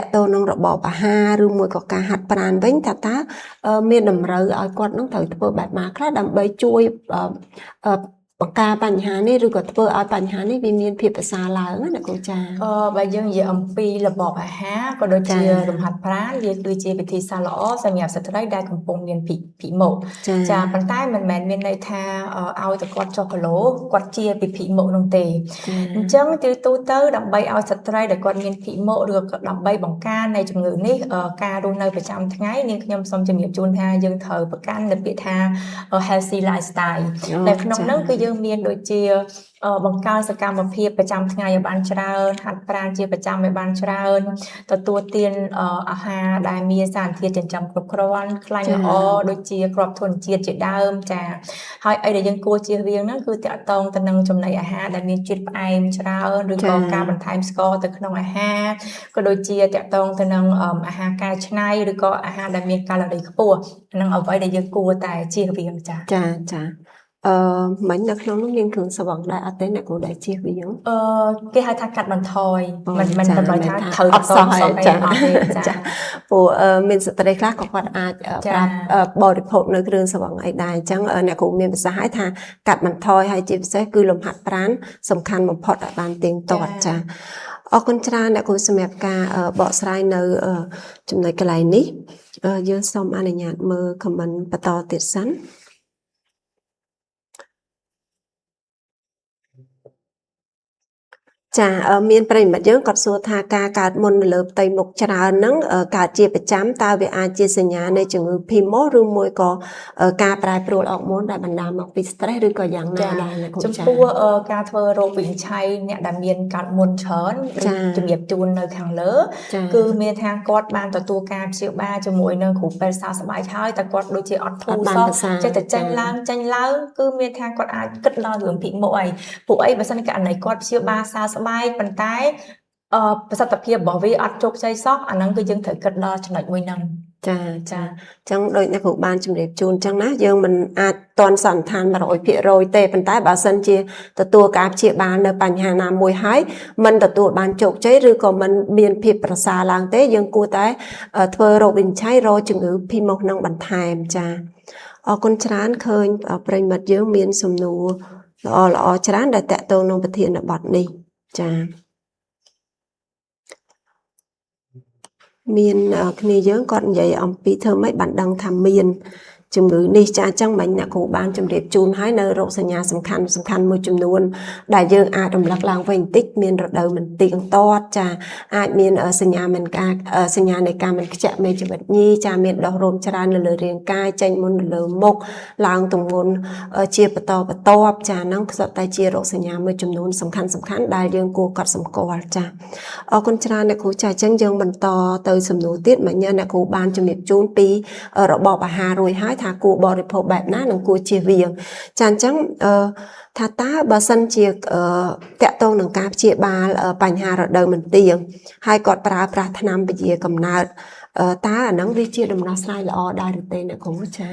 ក់ទងនឹងរបបអាហារឬមួយក៏ការហាត់ប្រាណវិញតើមានតម្រូវឲ្យគាត់នឹងត្រូវធ្វើបែបណាខ្លះដើម្បីជួយបង្ការបញ្ហានេះឬក៏ធ្វើឲ្យបញ្ហានេះវាមានភាពប្រសើរឡើងណាគ្រូចាបើយើងនិយាយអំពីរបបអាហារក៏ដូចជាលំហាត់ប្រាណវាគឺជាវិធីសាស្ត្រល្អសម្រាប់ស្ត្រីដែលកំពុងមានភិមកចាប៉ុន្តែមិនមែនមានន័យថាឲ្យតែគាត់ចុះគីឡូគាត់ជាពីភិមកនោះទេអញ្ចឹងទូទៅដើម្បីឲ្យស្ត្រីដែលគាត់មានភិមកឬក៏ដើម្បីបង្ការនៃជំងឺនេះការរស់នៅប្រចាំថ្ងៃនាងខ្ញុំសូមជំរាបជូនថាយើងត្រូវប្រកាន់នៅពាក្យថា healthy lifestyle ដែលក្នុងនោះគឺយើងមានដូចជាបង្កើនសកម្មភាពប្រចាំថ្ងៃឲ្យបានច្រើនហាត់ប្រាណជាប្រចាំឲ្យបានច្រើនទទួលទានអាហារដែលមានសារធាតុចិញ្ចឹមគ្រប់គ្រាន់ខ្លាញ់ល្អដូចជាគ្រាប់ធញ្ញជាតិជាដើមចាហើយអីដែលយើងគួរជៀសវាងហ្នឹងគឺតាក់ទងទៅនឹងចំណីអាហារដែលមានជាតិផ្អែមច្រើនឬក៏ការបន្ថែមស្ករទៅក្នុងអាហារក៏ដូចជាតាក់ទងទៅនឹងអាហារកែច្នៃឬក៏អាហារដែលមានកាឡូរីខ្ពស់ហ្នឹងអ្វីដែលយើងគួរតែជៀសវាងចាចា មិញនៅក្នុងនោះមានគ្រឿងស្រវឹងដែរអត់ទេអ្នកគ្រូដែលជៀសវាង គេហៅថាកាត់បន្ថយ អូ មិន ចា តម្រូវ មែន ថា ថា ត្រូវ អត់សោះ ត ហើយ អី ចា អត់ទេចា ចាព្រោះមានស្ត្រីខ្លះក៏គាត់អាច ចា ប្រាប់បរិភោគនៅគ្រឿងស្រវឹងអីដែរអញ្ចឹងអ្នកគ្រូមានប្រសាសន៍ឲ្យថាកាត់បន្ថយហើយជាពិសេសគឺលំហាត់ប្រាណសំខាន់បំផុតឲ្យបានទៀងទាត់ចាអរគុណច្រើនអ្នកគ្រូសម្រាប់ការបកស្រាយនៅចំណុចកន្លែងនេះយើងសូមអនុញ្ញាតមើល comment បន្តទៀតសិន ចាមានប្រិយមិត្តយើងគាត់សួរថាការកើតមុននៅលើផ្ទៃមុខច្រើនហ្នឹងកើតជាប្រចាំតើវាអាចជាសញ្ញានៃជំងឺ PMOS ឬមួយក៏ការប្រែប្រួលអរម៉ូនដែលបណ្ដាលមកពី stress ឬក៏យ៉ាងណាដែរអ្នកគ្រូ ចំ ចា ពោះការធ្វើរោគវិនិច្ឆ័យអ្នកដែលមានកើតមុនច្រើន ចា ជំរាបជូននៅខាងលើ ចា គឺមានថាគាត់បានទទួលការព្យាបាលជាមួយនឹងគ្រូពេទ្យសើស្បែកហើយតែគាត់ដូចជាអត់ធូ អ រ ត់បាន សោះ ប្រសា ចេះតែចេញ ចា ឡើងគឺមានថាគាត់អាចគិតដល់រឿងភិកមុខអីពួកអីបើសិនករណីគាត់ព្យាបាលសើស្បែកប៉ុន្តែប្រសិទ្ធភាពរបស់វាអត់ជោគជ័យសោះអាហ្នឹងគឺយើងត្រូវគិតដល់ចំណុចមួយហ្នឹង ចាចាអញ្ចឹងដូចអ្នកគ្រូបានជម្រាបជូនអញ្ចឹងណាយើងមិនអាចតន់សន្និដ្ឋាន 100% ទេប៉ុន្តែបើសិនជាទទួលការព្យាបាលនៅបញ្ហាណាមួយហើយមិនទទួលបានជោគជ័យឬក៏មិនមានភាពប្រសើរឡើងទេយើងគួរតែធ្វើរោគវិនិច្ឆ័យរកជំងឺ PMOS នឹងបន្ថែមចាអរគុណច្រើនឃើញប្រិយមិត្តយើងមានសំណួរល្អៗច្រើនដែលតាក់ទងនឹងប្រធានបទនេះចា មានគ្នាយើងគាត់និយាយអំពីធ្វើម៉េចបានដឹងថាមានជំងឺនេះចាអញ្ចឹងមិញអ្នកគ្រូបានជម្រាបជូនហើយនៅរោគសញ្ញាសំខាន់មួយចំនួនដែលយើងអាចរំលឹកឡើងវិញបន្តិចមានរដូវមិនទៀងទាត់ចាអាចមានសញ្ញាមិនការសញ្ញានៃការមិនខ្ជាក់មេជីវិតញីចាមានដុសរោមច្រើននៅលើរាងកាយចេញមុននៅលើមុខឡើងទម្ងន់ជាបន្តបន្ទាប់ចាហ្នឹងគឺសុទ្ធតែជារោគសញ្ញាមួយចំនួនសំខាន់ដែលយើងគួរកត់សម្គាល់ចាអរគុណច្រើនអ្នកគ្រូចាអញ្ចឹងយើងបន្តទៅសំណួរទៀតមិញអ្នកគ្រូបានជម្រាបជូនពីរបបអាហាររួចហើយថាគួរបរិភោគបែបណានិងគួរជៀសវាងចាអញ្ចឹងថាតើបើសិនជាតាក់ទងនឹងការព្យាបាលបញ្ហារដូវមិនទៀងហើយគាត់ប្រើប្រាស់ថ្នាំពជាកំណើតតើអាហ្នឹងវាជាដំណោះស្រាយល្អដែរឬទេអ្នកគ្រូចា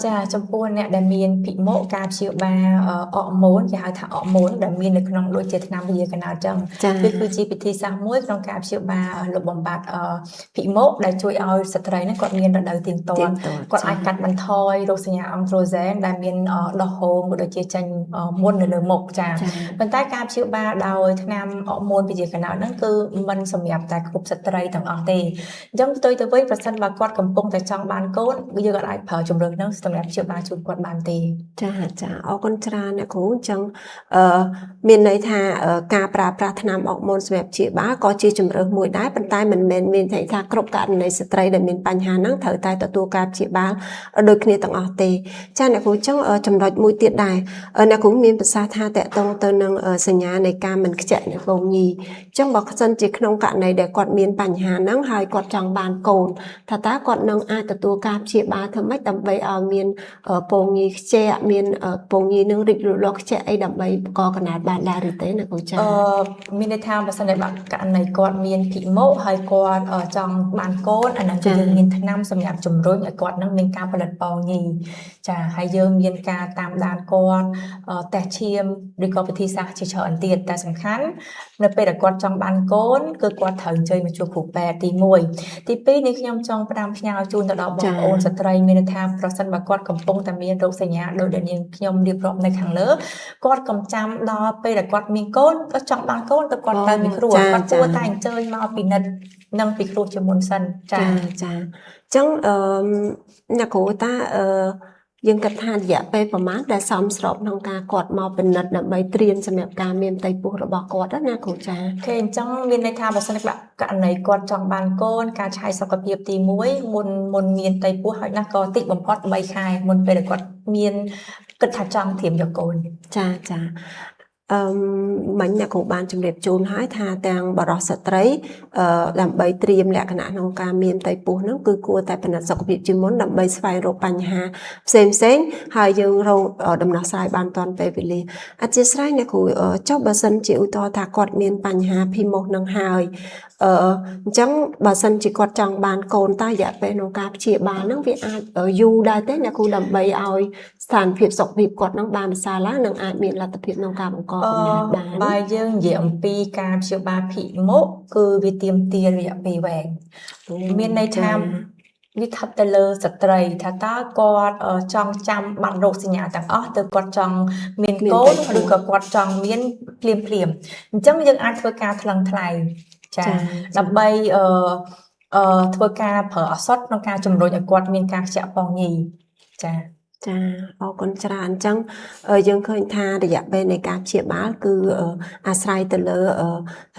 ចាចំពោះអ្នកដែលមានភិកមុខការព្យាបាលអរម៉ូនគេហៅថាអរម៉ូនដែលមាននៅក្នុងដូចជាថ្នាំពជាកំណើតចឹងវាគឺជាវិធីសាស្ត្រមួយក្នុងការព្យាបាលលុបបំបាត់ភិកមុខដែលជួយឲ្យស្ត្រីហ្នឹងគាត់មានរដូវទៀងទាត់គាត់អាចកាត់បន្ថយរោគសញ្ញាអង់ដ្រូសែនដែលមានដុសហូមក៏ដូចជាចេញមុននៅលើមុខចាប៉ុន្តែការព្យាបាលដោយថ្នាំអរម៉ូនពជាកំណើតហ្នឹងគឺមិនសម្រាប់តែគ្រប់ស្ត្រីទាំងអស់ទេអញ្ចឹងផ្ទុយទៅវិញប្រសិនបើគាត់កំពុងតែចង់បានកូនយើងអាចប្រើជំរឿនហ្នឹងសម្រាប់ព្យាបាលជូនគាត់បានទេចាអរគុណច្រើនអ្នកគ្រូអញ្ចឹងមានន័យថាការប្រើប្រាស់ថ្នាំអរម៉ូនសម្រាប់ព្យាបាលក៏ជាជំរើសមួយដែរប៉ុន្តែមិនមែនមានន័យថាគ្រប់ករណីស្ត្រីដែលមានបញ្ហាហ្នឹងត្រូវតែទទួលការព្យាបាលដូចគ្នាទាំងអស់ទេចាអ្នកគ្រូអញ្ចឹងចំណុចមួយទៀតដែរអ្នកគ្រូមានប្រសាសន៍ថាតកតងទៅនឹងសញ្ញានៃការមិនខ្ជាក់នៃពងញីអញ្ចឹងបើសិនជាក្នុងករណីដែលគាត់មានបញ្ហាហ្នឹងហើយគាត់ចង់បានកូនថាតើគាត់នឹងអាចទទួលការព្យាបាលធ្វើម៉េចដើម្បីឲ្យមានពងញីខ្ជាក់មានពងញីនឹងរីកលូតលាស់ខ្ជាក់អីដើម្បីបង្កកំណើតបានដែរឬទេអ្នកគ្រូចាមានន័យថាបើសិនជាករណីគាត់មានភិកមុខហើយគាត់ចង់បានកូនអាហ្នឹងគឺយើងមានថ្នាំសម្រាប់ជំរុញឲ្យគាត់នឹងមានការផលិតពងញីចាហើយយើងមានការតាមដានគាត់តេស្តឈាមឬក៏វិធីសាស្ត្រជាច្រើនទៀតតែសំខាន់នៅពេលដែលគាត់ចង់បានកូនគឺគាត់ត្រូវអញ្ជើញមកជួបគ្រូពេទ្យទី1ទី2នេះខ្ញុំចង់ផ្ដាំផ្ញើជូនទៅដល់បងប្អូនស្ត្រីមានន័យថាប្រសិនបើគាត់កំពុងតែមានរោគសញ្ញាដូចដែលនាងខ្ញុំរៀបរាប់នៅខាងលើគាត់កំចាំដល់ពេលដែលគាត់មានកូនគាត់ចង់បានកូនទៅគាត់ទៅពិគ្រោះគាត់គួរតែអញ្ជើញមកពិនិត្យនិងពិគ្រោះជាមុនសិនចាអញ្ចឹងអ្នកគ្រូតាយើងគិតថារយៈពេលប្រហែលដែលសមស្របក្នុងការគាត់មកពិនិត្យដើម្បីត្រៀមសម្រាប់ការមានផ្ទៃពោះរបស់គាត់ណាគ្រូចាគេអញ្ចឹងមានន័យថាបើសិនជាករណីគាត់ចង់បានកូនការឆាយសុខភាពទី1មុនមានផ្ទៃពោះហើយណាក៏តិចបំផុត3ខែមុនពេលដែលគាត់មានគិតថាចង់ត្រៀមយកកូនចា mình là cũng ban chấm đẹp chôn hái tha tàng bà rọ sạch trấy làm bấy triêm lẹ khả năng nông ca miên tay pù nó cứ cua tại phần sọc việc chuyên môn làm bấy phai rô bánh hà xem hai dương rô đầm nó sai ban toàn về vị lý chia sẻ này cũng cho bà sân chịu to thà quạt miên bánh hà phi một nâng hai chẳng bà sân chỉ quạt trong bàn cồn ta dạ về nông ca chỉ bà nó vì ai ở du đai tết nhà cũng làm bấy oi sản phiệp sọc việc quạt nông bàn xa lá nâng ai miên là tập phiệp nông ca bằng co bài dương về ông pi ca chiều ba phị mốt cứ vì tiêm tiền vì bị vẹn miền này tham vì thật tê lơ sạch trầy thà ta quạt trong trăm bạn rột sinh nhà tặng từ quạt trong miền cố được cả quạt trong miền phìm chẳng dân ai thôi ca thằng thầy chà đập bay thôi ca phở sót nó ca chùm rồi quạt miền ca chạm bong nhì chà con tràn chẳng dương khơi tha để dạy bên này các chị bá cứ asai từ lơ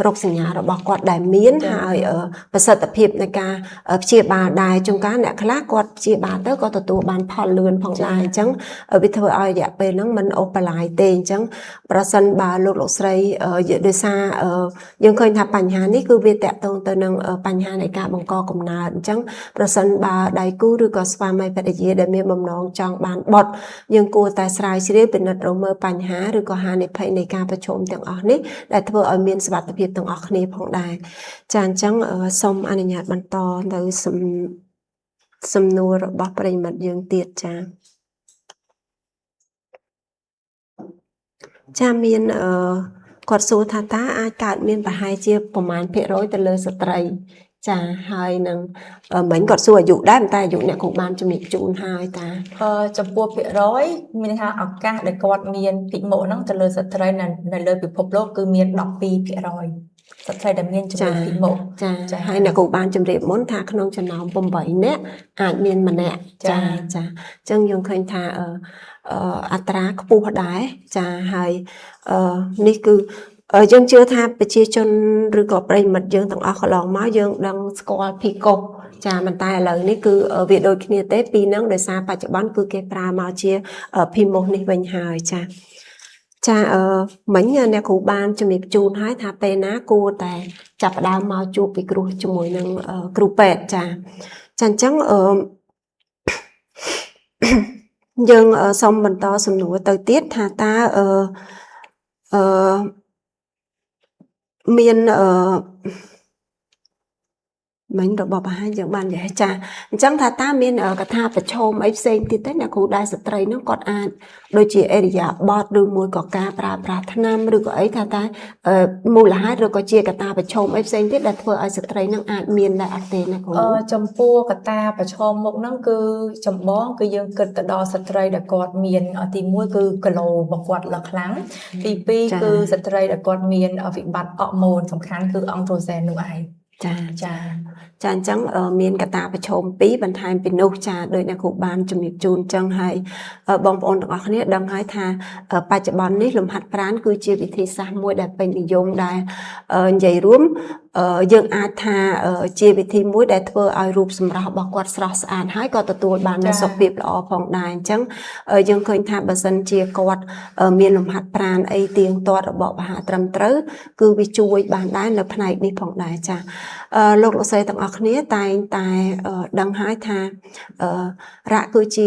rốc sinh nhà rồi bọc quạt đại miến hay và sợ tập hiệp này cả chị bà đài trong cá nè khác quạt chị bà tới có tụ bàn phò lươn phòng đài chẳng ở bên thôi ai dạy bên nó mình ốp lại tiền chẳng bà sân bà lột sấy đưa xa dương khơi tha bành hà ní cứ việc tẹt tông từ nâng bành hà này cả bằng co cùng nào chẳng bà sân bà đài cứ đưa có spa mai phải để để miệng mầm non trong bọt nhưng cô ta sai sẽเป็นนัดเราเมื่อปัญหาหรือก็หาในภายในการประชุมต่างออกนี้ได้เพื่อเอาเมียนสวัสดิภาพต่างออกนี้ของได้จานจังสมอนุญาตบรรทอนโดยสำนวนระบบปริมาณยังเตียดจาเมียนกอดสูทาตาอากาศเมียนไปหายเจียประมาณเพียร้อยแต่เลยสตรีchà hai nâng mình còn xua dụ đá ta dụ nè cũng ban cho mình chun hai ta chụp bùa bị rối mình ha ở ca để quạt miền bị mộ nó từ lời sợi trai này lời bị phập lô cứ miền đọc pi bị rối sợi trai đầm miền chụp bị mộ chà hai nè cũng ban chấm đẹp muốn tha khôn cho nó bầm bậy nè miền mà nè chà chân dùng khơi thaอัตราผู้พได้จะให้นี่คือยังเชื่อท่าไปเชี่ยจนหรือก็ไปมันยังต้องเอาขลองม้ายังดังสกอลพิโกจะมันตายเลยนี่คือviệcโดยขี้เตะปีนั่งโดยซาปัจจุบันคือเก็บปลามาเชี่ยพิมพ์นี่เป็นหายจะเหมือนเนี่ยครูบ้านจะมีจูนให้ท่าไปนะกูแต่จับดาวมาจูไปครูจมูกนั่งครูเป็ดจะจันจังยังสมบันต่อสมนุเตยติดท่าตาmiền mình được bảo hai giờ ban vậy cha chẳng thà ta miền ở cả tha phải chôm ấy xem thì tết là cụ đại sợi trai nó còn an đôi chị ấy dạ bọt đường mùi cỏ cá pra thằng nam được ấy thà ta mùi là hai rồi có chia cả ta phải chôm ấy xem tết đặt vừa ở sợi trai nó an miền là an tên này cũng chấm pua cả ta phải chôm một nó cứ chấm bó cứ dương cực từ đo sợi trai đã cọt miền ở thì mùi cứ lồ bọc quạt là kháng pi cứ sợi trai đã cọt miền ở vị bát ọ mồnสำคัญคือองโตรเซนนูไอจานจังเมียนกระตาประชมปีบรรทายเป็นนุจาโดยนักขุบานจมีจูนจังให้บองปอนต่างๆนี้ดังให้ทาปัจจุบันนี้ลมหัดพรานคือชีวิตที่สามมวยได้เป็นนิยมได้ใหญ่ร่วมยังอาทาชีวิตที่มวยได้เพื่อเอารูปสำหรับบอกวัดสระสานให้ก็ตัวบานในสปีบละอพองได้จังยังเคยทาบัสันเชียกวัดเมียนลมหัดพรานไอเตียงตัวระบบหาตรำตรึคือวิจุยบานได้ในภายในพองได้จ้าโลกเราใส่ต่างๆนี้ตายดังหายทาระคือจี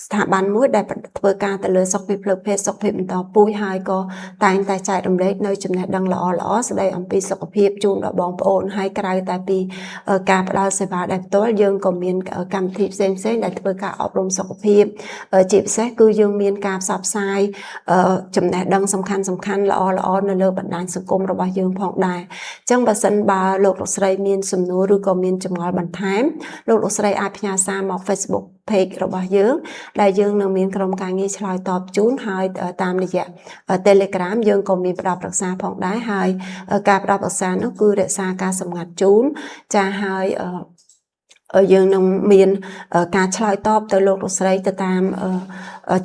สถาบันมวยได้เปิดการแต่เลยสกปรกเพศสกปรกต่อปุ้ยหายก็ตายใจดำเล็กในจุดนั้นดังหล่อแสดงอันปีสกปรกจูนดอกบองโอนให้กลายแต่ปีการประดาเสบาได้ตัวยังก็มีการทิพย์เส้นได้เปิดการอบรมสกปรกจีบเสกคือยังมีการสับสายจุดนั้นดังสำคัญหล่อในเรื่องบันดาลสังคมระบายยังพองได้จังบัสันบาโลกเราใส่มีสมนุหรือก็มีจำนวนบันท้ายโลกเราใส่อาพยาสามออก Facebookเพจระบายยังได้ยังนำมีกรมการเงินชลอยตอบจูนให้ตามระยะเทเลกราฟยังก็มีประดับรักษาผ่องได้ให้การประดับรักษานั่นคือรักษาการสำงัดจูนจะให้ យើងនឹងមានការឆ្លើយតបទៅលោកលោកស្រីទៅតាម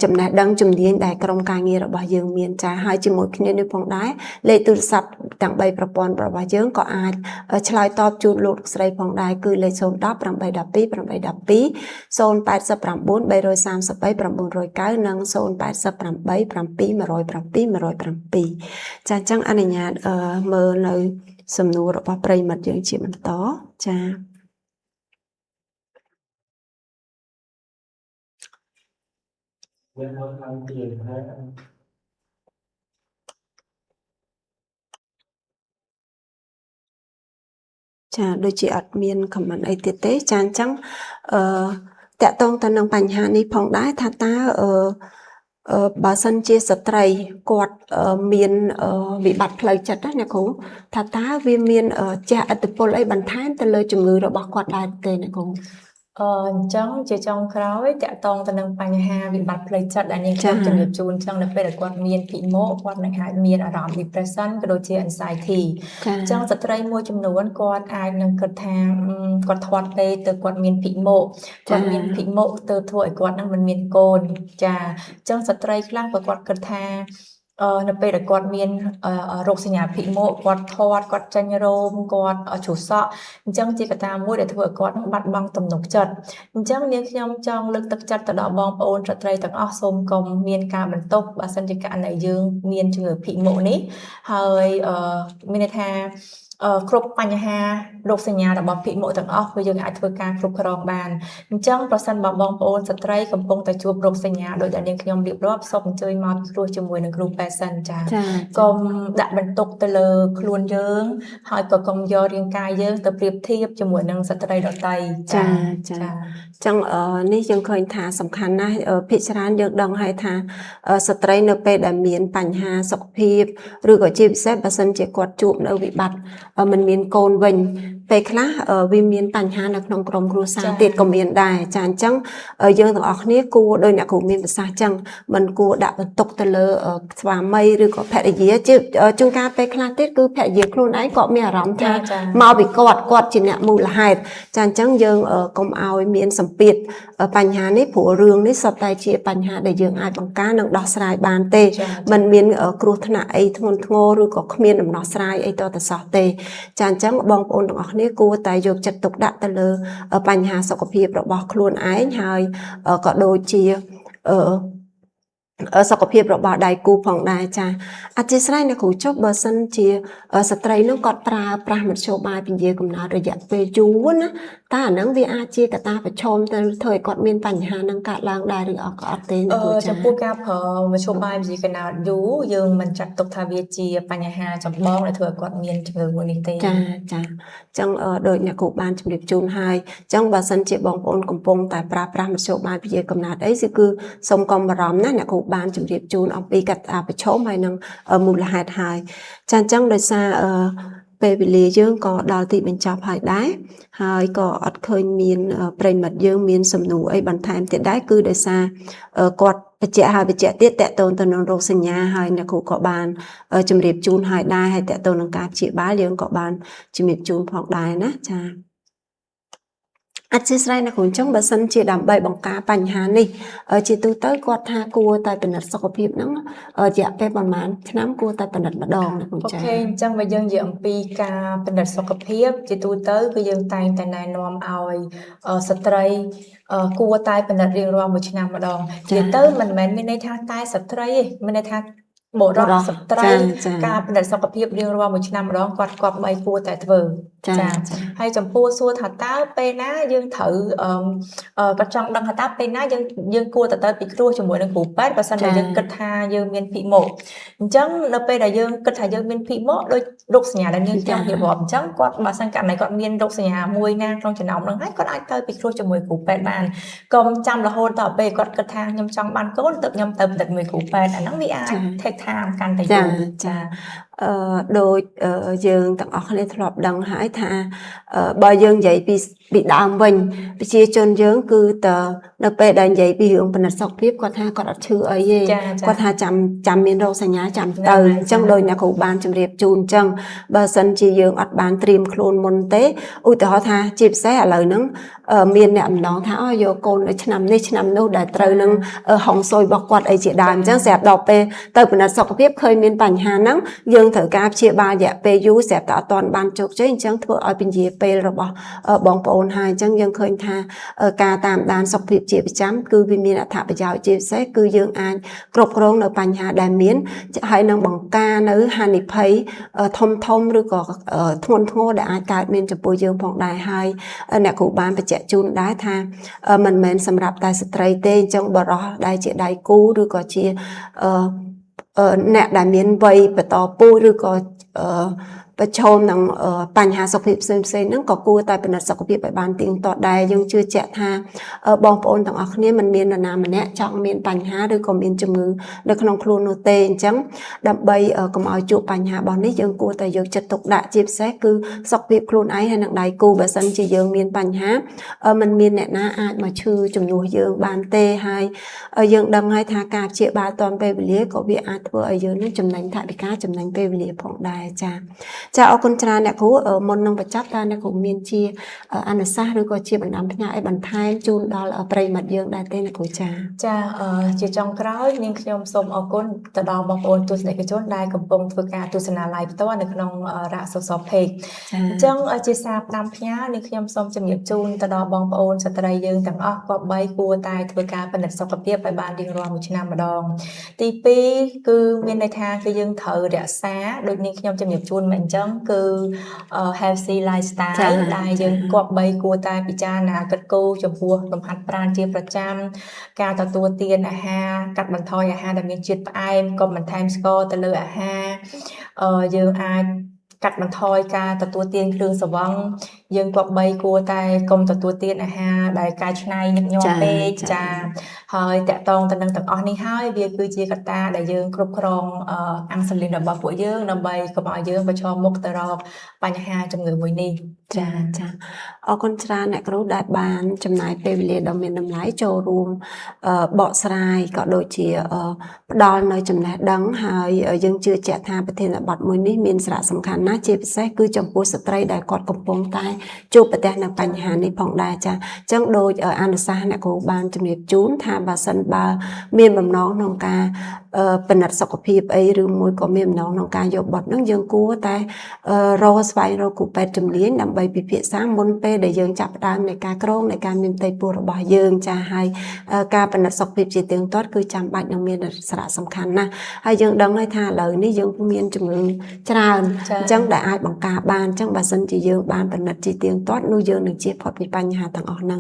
ចំណេះដឹងជំនាញដែលក្រុមការងាររបស់យើងមានចាហើយជាមួយគ្នានេះផងដែរលេខទូរស័ព្ទទាំង3ប្រព័ន្ធរបស់យើងក៏អាចឆ្លើយតបជូនលោកលោកស្រីផងដែរគឺលេខ010 812 812 089 333 909និង088 7 107 ចាអញ្ចឹងអនុញ្ញាតមើលនៅសំណួររបស់ប្រិយមិត្តយើងជាបន្តចាចាដូចជាអត់មានខមមិនអីទៀតទេចាអញ្ចឹងតកតងទៅនឹងបញ្ហានេះផងដែរថាតើបើសិនជាស្ត្រីគាត់មានវិបត្តិផ្លូវចិត្តណាអ្នកគ្រូថាតើវាមានជះឥទ្ធិពលអីបន្ថែមទៅលើជំងឺរបស់គាត់ដែរទេអ្នកគ្រូអញ្ចឹងជាចុងក្រោយតកតងទៅនឹងបញ្ហាវិបត្តិផ្លូវចិត្តដែលនាងខ្ញុំជំរាបជូនអញ្ចឹងនៅពេលដែលគាត់មានពិមោគាត់នឹងអាចមានអារម្មណ៍ depression ក៏ដូចជា anxiety អញ្ចឹងស្ត្រីមួយចំនួនគាត់អាចនឹងគិតថាគាត់ធាត់ពេកទៅគាត់មានពិមោគាត់មានពិមោទៅធ្វើឲ្យគាត់នឹងមិនមានកូនចាអញ្ចឹងស្ត្រីខ្លះក៏គាត់គិតថានៅពេលដែលគាត់មានរោគសញ្ញាភិមោគាត់ធាត់គាត់ចាញ់រោមគាត់ជ្រុះសក់អញ្ចឹងជាកត្តាមួយដែលធ្វើឲ្យគាត់បាត់បង់ទំនុកចិត្តអញ្ចឹងនាងខ្ញុំចង់លើកទឹកចិត្តទៅដល់បងប្អូនស្ត្រីទាំងអស់សូមកុំមានការបន្ទោសបើសិនជាករណីយើងមានជំងឺភិមោនេះហើយមានន័យថាគ្រប់បញ្ហារោគសញ្ញារបស់ភិមោទាំងអស់គឺយើងអាចធ្វើការគ្រប់គ្រងបានអញ្ចឹងប្រសិនបើបងប្អូនស្ត្រីកំពុងតែជួបរោគសញ្ញាដោយដែលនាងខ្ញុំរៀបរាប់សូមអញ្ជើញមកគ្រោះជាមួយនឹងគ្រូពេទ្យសិនចា៎កុំដាក់បន្ទុកទៅលើខ្លួនយើងហើយក៏កុំយករាងកាយយើងទៅប្រៀបធៀបជាមួយនឹងស្ត្រីដទៃចាចាអញ្ចឹងនេះយើងឃើញថាសំខាន់ណាស់ភាគច្រើនយើងដឹងហើយថាស្ត្រីនៅពេលដែលមានបញ្ហាសុខភាពឬក៏ជាពិសេសបើសិនជាគាត់ជួបនៅវិបត្តិមិនមានកូនវិញពេលខ្លះវាមានបញ្ហានៅក្នុងក្រុមគ្រួសារទៀតក៏មានដែរចាអញ្ចឹងយើងទាំងអស់គ្នាគួរដោយអ្នកគ្រូមានប្រសាសន៍អញ្ចឹងមិនគួរដាក់បន្ទុកទៅលើស្វាមីឬក៏ភរិយាជួនកាលពេលខ្លះទៀតគឺភរិយាខ្លួនឯងក៏មានអារម្មណ៍ថាមកពីគាត់ជាអ្នកមូលហេតុចាអញ្ចឹងយើងកុំឲ្យមានសម្ពាធបញ្ហានេះព្រោះរឿងនេះសុទ្ធតែជាបញ្ហាដែលយើងអាចបង្ការនិងដោះស្រាយបានទេមិនមានគ្រោះថ្នាក់អីធ្ងន់ធ្ងរឬក៏គ្មានដំណោះស្រាយអីតទៅសោះទេចាអញ្ចឹងបងប្អូនទាំងអស់គ្នាគួរតែយកចិត្តទុកដាក់ទៅលើបញ្ហាសុខភាពរបស់ខ្លួនឯងហើយក៏ដូចជាសុខភាពរបស់ដៃគូផងដែរចាអធិស្ឋានអ្នកគ្រូចុះបើសិនជាស្ត្រីនោះគាត់ប្រើប្រាស់មធ្យោបាយពន្យាកំណត់រយៈពេលយូរណាតើអាហ្នឹងវាអាចជាកត្តាប្រឈមទៅធ្វើឲ្យគាត់មានបញ្ហានឹងកើតឡើងដែរឬក៏អត់ទេអ្នកគ្រូចាចំពោះការប្រើមធ្យោបាយពន្យាកំណត់យូរយើងមិនចាត់ទុកថាវាជាបញ្ហាចម្បងដែលធ្វើឲ្យគាត់មានជំងឺមួយនេះទេចាអញ្ចឹងដោយអ្នកគ្រូបានជម្រាបជូនហើយអញ្ចឹងបើសិនជាបងប្អូនកំពុងតែប្រើប្រាស់មធ្យោបាយពន្យាកំណត់អីគឺសូមកុំបារម្ភណាអ្នកគ្រូបានជម្រាបជូនអំពីកត្តាប្រឈមហើយនឹងមូលហេតុហើយចាអញ្ចឹងដោយសារពេលវេលាយើងក៏ដល់ទីបញ្ចប់ហើយដែរហើយក៏អត់ឃើញមានប្រិមិត្តយើងមានសំណួរអីបន្ថែមទៀតដែរគឺដោយសារគាត់បញ្ជាក់ទៀតតកតូនទៅនឹងរោគសញ្ញាហើយអ្នកគ្រូក៏បានជម្រាបជូនហើយដែរហើយតកតូននឹងការព្យាបាលយើងក៏បានជម្រាបជូនផងដែរណាចាអធិស្ឋានអ្នកគ្រូអញ្ចឹងបើសិនជាដើម្បីបង្ការបញ្ហានេះជាទូទៅគាត់ថាគួរតែពិនិត្យសុខភាពហ្នឹងរយៈពេលប្រហែលឆ្នាំគួរតែពិនិត្យម្ដងអ្នកគ្រូចា៎អូខេអញ្ចឹងបើយើងនិយាយអំពីការពិនិត្យសុខភាពជាទូទៅគឺយើងតែងតែណែនាំឲ្យស្ត្រីគួរតែពិនិត្យរៀងរាល់មួយឆ្នាំម្ដងនិយាយទៅមិនមែនមានន័យថាតែស្ត្រីទេមានន័យថាបុរសស្ត្រីការពិនិត្យសុខភាពរៀងរាល់មួយឆ្នាំម្ដងគាត់បីគួរតែធ្វើចាហើយចំពោះសួរថាតើពេលណាយើងត្រូវគាត់ចង់ដឹងថាតើពេលណាយើងគួរទៅពិគ្រោះជាមួយនឹងគ្រូពេទ្យបើសិនជាយើងគិតថាយើងមានភិមោអញ្ចឹងនៅពេលដែលយើងគិតថាយើងមានភិមោដោយរោគសញ្ញាដែលយើងចង់រៀបរាប់អញ្ចឹងគាត់បើសិនករណីគាត់មានរោគសញ្ញាមួយណាក្នុងចំណោមនោះហើយគាត់អាចទៅពិគ្រោះជាមួយគ្រូពេទ្យបានកុំចាំរហូតដល់ពេលគាត់គិតថាខ្ញុំចង់បានកូនទៅខ្ញុំទៅពិនិត្យមួយគ្រូពេទ្យអាហ្នឹងវាអាច take time កាន់តែយូរចាដោយយើងទាំងអស់គ្នាធ្លាប់ដឹងហើយថាបើយើងនិយាយពីដើមវិញប្រជាជនយើងគឺតនៅពេលដែលនិយាយពីរឿងពិនិត្យសុខភាពគាត់ថាគាត់អត់ឈឺអីទេគាត់ថាចាំមានរោគសញ្ញាចាំទៅអញ្ចឹងដោយអ្នកគ្រូបានជម្រាបជូនអញ្ចឹងបើសិនជាយើងអត់បានត្រៀមខ្លួនមុនទេឧទាហរណ៍ថាជាពិសេសឥឡូវហ្នឹង មានអ្នកម្ដងថាយកកូននៅឆ្នាំនេះឆ្នាំនោះដែលត្រូវនឹងហុងស៊ុយរបស់គាត់អីជាដើមអញ្ចឹងស្រាប់ដល់ពេលទៅពិនិត្យសុខភាពឃើញមានបញ្ហាហ្នឹងយើងត្រូវការព្យាបាលរយៈពេលយូរស្រាប់តែអត់ទាន់បានជោគជ័យអញ្ចឹងធ្វើឲ្យពញាពេលរបស់បងប្អូនហើយអញ្ចឹងយើងឃើញថាការតាមដានសុខភាពជាប្រចាំគឺវាមានអត្ថប្រយោជន៍ជាពិសេសគឺយើងអាចគ្រប់គ្រងនៅបញ្ហាដែលមានហើយនឹងបង្ការនៅហានិភ័យធំឬក៏ធ្ងន់ធ្ងរដែលអាចកើតមានចំពោះយើងផងដែរហើយអ្នកគ្រូបានបញ្ជាក់ជូនដែរថាមិនមែនសម្រាប់តែស្ត្រីទេអញ្ចឹងបរិសុទ្ធដែលជាដៃគូឬក៏ជាអ្នកដែលមានវ័យបន្តពូជឬក៏ប្រឈមនឹងបញ្ហាសុខភាពផ្សេងៗហ្នឹងក៏គួរតែពិនិត្យសុខភាពឲ្យបានទៀងទាត់ដែរយើងជឿជាក់ថាបងប្អូនទាំងអស់គ្នាមិនមាននរណាម្នាក់ចង់មានបញ្ហាឬក៏មានជំងឺនៅក្នុងខ្លួននោះទេអញ្ចឹងដើម្បីកុំឲ្យជួបបញ្ហារបស់នេះយើងគួរតែយកចិត្តទុកដាក់ជាពិសេសគឺសុខភាពខ្លួនឯងហើយនឹងដៃគូបើសិនជាយើងមានបញ្ហាមិនមានអ្នកណាអាចមកឈឺជំនួសយើងបានទេហើយយើងដឹងហើយថាការព្យាបាលទាន់ពេលវេលាក៏វាអាចធ្វើឲ្យយើងនឹងចំណេញថវិកាចំណេញពេលវេលាផងដែរចាអរគុណច្រើនអ្នកគ្រូមុននឹងបញ្ចប់តើអ្នកគ្រូមានជាអនុសាសន៍ឬក៏ជាបណ្ដាំផ្ញើឲ្យបន្ថែមជូនដល់ប្រិយមិត្តយើងដែរទេអ្នកគ្រូចាជាចុងក្រោយនាងខ្ញុំសូមអរគុណទៅដល់បងប្អូនទស្សនិកជនដែលកំពុងធ្វើការទស្សនា live ផ្ទាល់នៅក្នុងរ៉ាក់ social page អញ្ចឹងជាសារផ្ដាំផ្ញើនាងខ្ញុំសូមជំរាបជូនទៅដល់បងប្អូនស្ត្រីយើងទាំងអស់គប្បីគួរតែធ្វើការពិនិត្យសុខភាពឲ្យបានរៀងរាល់មួយឆ្នាំម្ដងទី2គឺមានន័យថាគឺយើងត្រូវរក្សាដូចនាងខ្ញុំជំរាបជូនមិនអញ្ចឹងគឺ healthy lifestyle ដែលយើងគប្បីគួរតែពិចារណាគិតគូរចំពោះលំហាត់ប្រាណជាប្រចាំការទទួលទានអាហារកាត់បន្ថយអាហារដែលមានជាតិផ្អែមកុំបន្ថែមស្ករទៅលើអាហារយើងអាចកាត់បន្ថយការទទួលទានគ្រឿងស្រវឹងយើងគប្បីគួរតែកុំទទួលទានអាហារដែលកែច្នៃញឹកញាប់ពេកចាហើយតកតងទៅនឹងទាំងអស់នេះហើយវាគឺជាកត្តាដែលយើងគ្រប់គ្រងអាំងស៊ូលីនរបស់ពួកយើងដើម្បីកុំឲ្យយើងប្រឈមមុខទៅរកបញ្ហាជំងឺមួយនេះចាអរគុណច្រើនអ្នកគ្រូដែលបានចំណាយពេលវេលាដ៏មានតម្លៃចូលរួមបកស្រាយក៏ដូចជាផ្ដល់នៅចំណេះដឹងហើយយើងជឿជាក់ថាប្រធានបទមួយនេះមានសារៈសំខាន់ណាស់ជាពិសេសគឺចំពោះស្ត្រីដែលគាត់កំពុងតែជួបប្រទះនៅបញ្ហានេះផងដែរចាអញ្ចឹងដូចអនុសាសន៍អ្នកគ្រូបានជំរាបជូនថាបើសិនបើមានបំណងក្នុងការពិនិត្យសុខភាពអីឬមួយក៏មានបំណងក្នុងការយកបទហ្នឹងយើងគួរតែស្វែងរកគ្រូពេទ្យជំនាញដើម្បីពិភាក្សាមុនពេលដែលយើងចាប់ផ្ដើមនៃការក្រងនៃការមានផ្ទៃពោះរបស់យើងចាហើយការពិនិត្យសុខភាពជាទៀងទាត់គឺចាំបាច់និងមានសារៈសំខាន់ណាស់ហើយយើងដឹងហើយថាឥឡូវនេះយើងមានជំងឺច្រើនអញ្ចឹងដែលអាចបង្ការបានអញ្ចឹងបើសិនជាយើងបានពិនិត្យជាទៀងទាត់នោះយើងនឹងជៀសផុតពីបញ្ហាទាំងអស់ហ្នឹង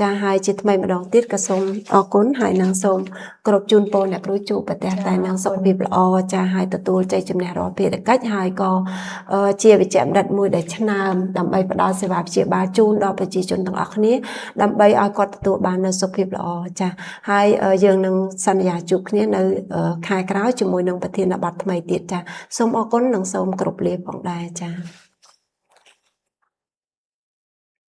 ចាហើយជាថ្មីម្ដងទៀតក៏សូមអរគុណហើយនឹងសូមគ្រប់ជូនពរអ្នកគ្រូជួបប្រទះតែនឹងសុខភាពល្អចាហើយទទួលជ័យជំនះរាល់ភារកិច្ចហើយក៏ជាវិជ្ជបណ្ឌិតមួយដែលឆ្នើមដើម្បីផ្ដល់សេវាព្យាបាលជូនដល់ប្រជាជនទាំងអស់គ្នាដើម្បីឲ្យគាត់ទទួលបាននូវសុខភាពល្អចាហើយយើងនឹងសន្យាជួបគ្នានៅខែក្រោយជាមួយនឹងប្រធានបទថ្មីទៀតចាសូមអរគុណនិងសូមគោរពលាផងដែរចា